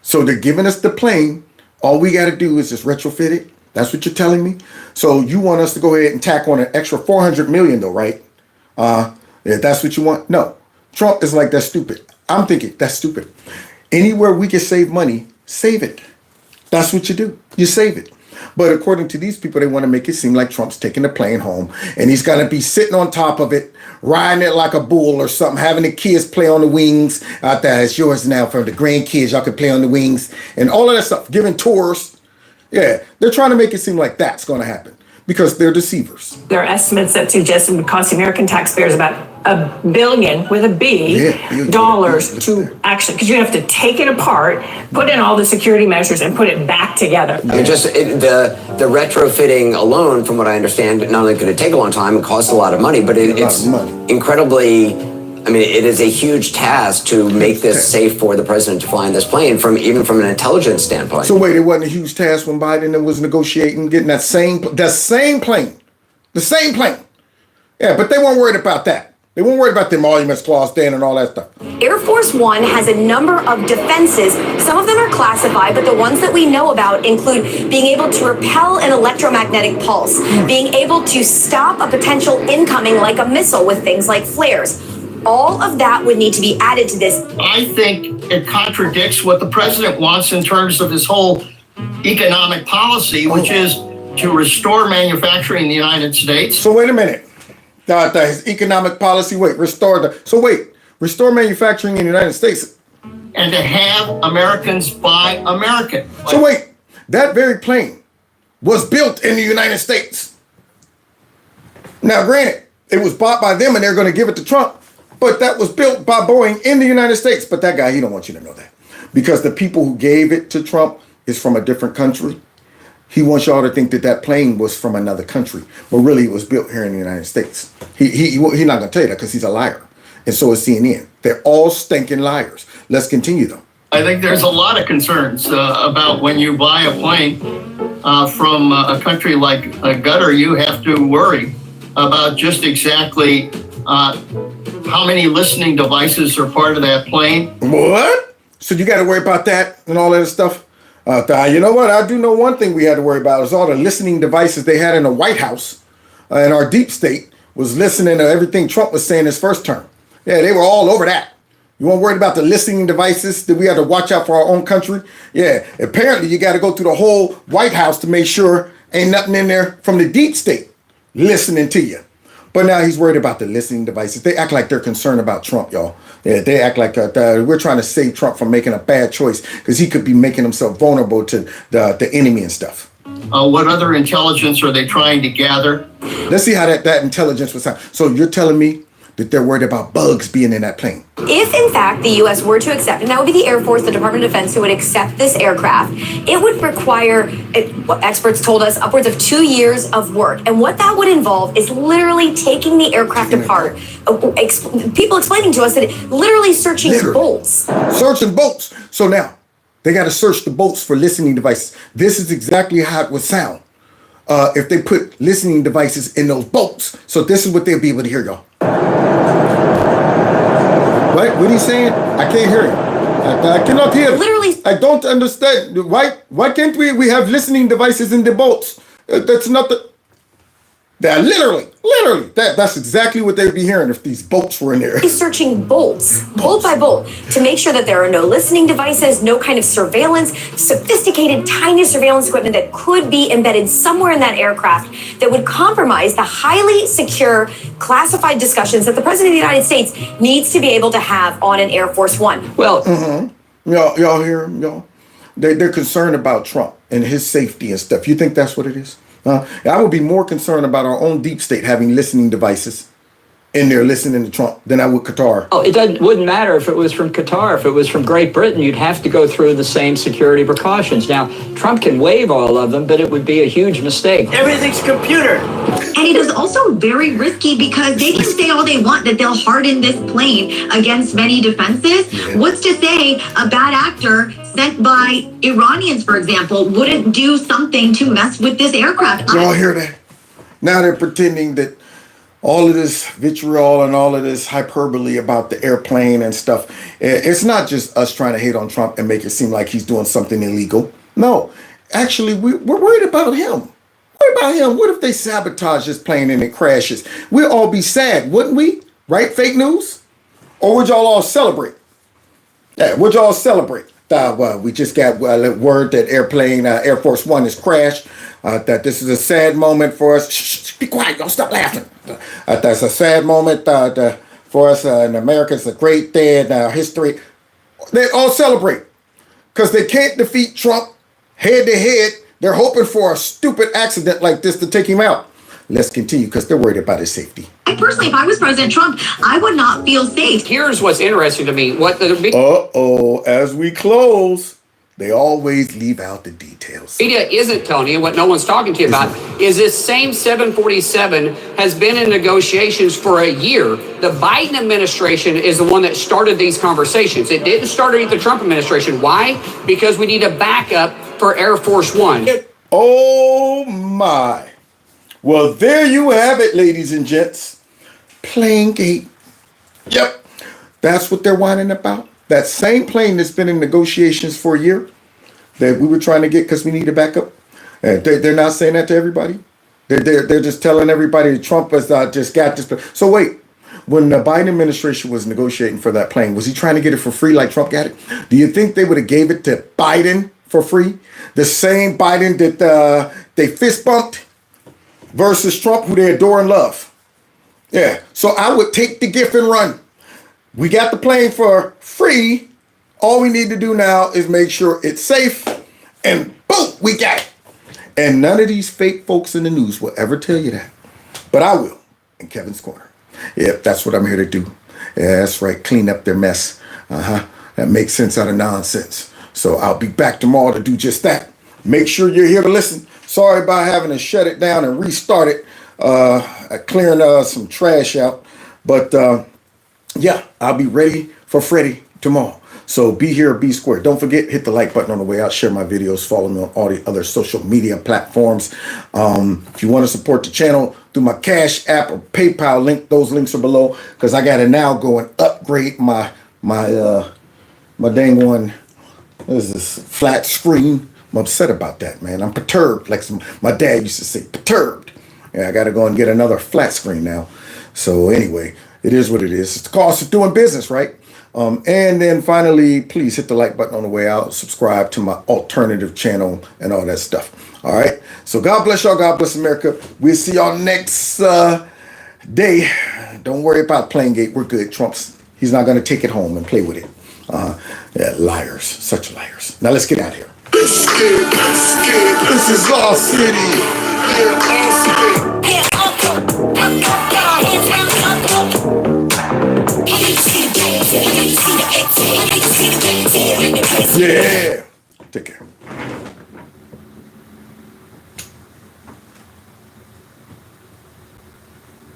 So they're giving us the plane. All we got to do is just retrofit it. That's what you're telling me. So you want us to go ahead and tack on an extra 400 million though, right? If that's what you want. No, Trump is like, that's stupid. I'm thinking that's stupid. Anywhere we can save money, save it. That's what you do. You save it. But according to these people, they want to make it seem like Trump's taking the plane home and he's going to be sitting on top of it, riding it like a bull or something, having the kids play on the wings out there. It's yours now for the grandkids. Y'all can play on the wings and all of that stuff, giving tours. Yeah, they're trying to make it seem like that's going to happen because they're deceivers. There are estimates that suggest it would cost American taxpayers about $1 billion with a B dollars to actually, because you have to take it apart, put in all the security measures, and put it back together. I mean, the retrofitting alone, from what I understand, not only could it take a long time, it costs a lot of money, but it's incredibly. I mean, it is a huge task to make this safe for the president to fly in this plane, even from an intelligence standpoint. So wait, it wasn't a huge task when Biden was negotiating getting that same plane. Yeah, but they weren't worried about that. They weren't worried about the emoluments clause then and all that stuff. Air Force One has a number of defenses. Some of them are classified, but the ones that we know about include being able to repel an electromagnetic pulse, being able to stop a potential incoming like a missile with things like flares. All of that would need to be added to this. I think it contradicts what the president wants in terms of his whole economic policy, which is to restore manufacturing in the United States. So wait a minute. His economic policy, restore manufacturing in the United States. And to have Americans buy American. So wait, that very plane was built in the United States. Now, granted, it was bought by them and they're going to give it to Trump, but that was built by Boeing in the United States. But that guy, he don't want you to know that because the people who gave it to Trump is from a different country. He wants y'all to think that that plane was from another country, but really it was built here in the United States. He's not going to tell you that because he's a liar. And so is CNN. They're all stinking liars. Let's continue though. I think there's a lot of concerns about when you buy a plane from a country like Qatar, you have to worry about just exactly how many listening devices are part of that plane. What? So you got to worry about that and all that stuff? You know what? I do know one thing we had to worry about is all the listening devices they had in the White House and our deep state was listening to everything Trump was saying his first term. Yeah, they were all over that. You weren't worried about the listening devices that we had to watch out for our own country? Yeah, apparently you got to go through the whole White House to make sure ain't nothing in there from the deep state listening to you. But now he's worried about the listening devices. They act like they're concerned about Trump, y'all. Yeah, they act like we're trying to save Trump from making a bad choice because he could be making himself vulnerable to the enemy and stuff. What other intelligence are they trying to gather? Let's see how that intelligence was. So you're telling me that they're worried about bugs being in that plane? If, in fact, the U.S. were to accept, and that would be the Air Force, the Department of Defense, who would accept this aircraft, it would require, what experts told us, upwards of 2 years of work. And what that would involve is literally taking the aircraft apart. People explaining to us that literally searching bolts. Searching bolts. So now, they got to search the bolts for listening devices. This is exactly how it would sound if they put listening devices in those bolts. So this is what they'll be able to hear, y'all. What are you saying? I can't hear you. I cannot hear. Literally. I don't understand. Why can't we have listening devices in the boats? That's not the... They're literally. That's exactly what they'd be hearing if these bolts were in there. He's searching bolts, bolt by bolt, to make sure that there are no listening devices, no kind of surveillance, sophisticated, tiny surveillance equipment that could be embedded somewhere in that aircraft that would compromise the highly secure, classified discussions that the President of the United States needs to be able to have on an Air Force One. Well, y'all hear them, y'all? They're concerned about Trump and his safety and stuff. You think that's what it is? I would be more concerned about our own deep state having listening devices in there listening to Trump than I would Qatar. Oh, wouldn't matter if it was from Qatar. If it was from Great Britain, you'd have to go through the same security precautions. Now, Trump can waive all of them, but it would be a huge mistake. Everything's computer. And it is also very risky because they can say all they want that they'll harden this plane against many defenses. Yeah. What's to say a bad actor sent by Iranians, for example, wouldn't do something to mess with this aircraft? Y'all hear that? Now they're pretending that all of this vitriol and all of this hyperbole about the airplane and stuff, it's not just us trying to hate on Trump and make it seem like he's doing something illegal. No, actually, we're worried about him. What about him? What if they sabotage this plane and it crashes? We'd all be sad, wouldn't we? Right? Fake news? Or would y'all all celebrate? Yeah, would y'all celebrate? We just got word that Air Force One has crashed. That this is a sad moment for us. Shh, be quiet, y'all stop laughing. That's a sad moment for us in America. It's a great day in our history. They all celebrate because they can't defeat Trump head to head. They're hoping for a stupid accident like this to take him out. Let's continue because they're worried about his safety. I personally, if I was President Trump, I would not feel safe. Here's what's interesting to me. As we close, they always leave out the details. Media isn't telling you, what no one's talking to you about, is this same 747 has been in negotiations for a year. The Biden administration is the one that started these conversations. It didn't start with the Trump administration. Why? Because we need a backup for Air Force One. Oh my. Well, there you have it, ladies and gents. Planegate. Yep. That's what they're whining about. That same plane that's been in negotiations for a year that we were trying to get because we need a backup. They're not saying that to everybody. They're just telling everybody that Trump has just got this. So wait, when the Biden administration was negotiating for that plane, was he trying to get it for free like Trump got it? Do you think they would have gave it to Biden for free? The same Biden that they fist bumped versus Trump, who they adore and love. Yeah, so I would take the gift and run. We got the plane for free. All we need to do now is make sure it's safe, and boom, we got it. And none of these fake folks in the news will ever tell you that. But I will in Kevin's Corner. Yep, that's what I'm here to do. Yeah, that's right, clean up their mess. That makes sense out of nonsense. So I'll be back tomorrow to do just that. Make sure you're here to listen. Sorry about having to shut it down and restart it, clearing some trash out. But yeah, I'll be ready for Freddie tomorrow. So be here, be square. Don't forget, hit the like button on the way out. Share my videos. Follow me on all the other social media platforms. If you want to support the channel through my Cash App or PayPal link, those links are below. Because I got to now go and upgrade my dang one. What is this? Flat screen. I'm upset about that, man. I'm perturbed. Like my dad used to say, perturbed. Yeah, I got to go and get another flat screen now. So anyway, it is what it is. It's the cost of doing business, right? And then finally, please hit the like button on the way out. Subscribe to my alternative channel and all that stuff. All right. So God bless y'all. God bless America. We'll see y'all next day. Don't worry about Planegate. We're good. He's not going to take it home and play with it. Yeah, liars. Such liars. Now let's get out of here. This is our city. Yeah. Take care.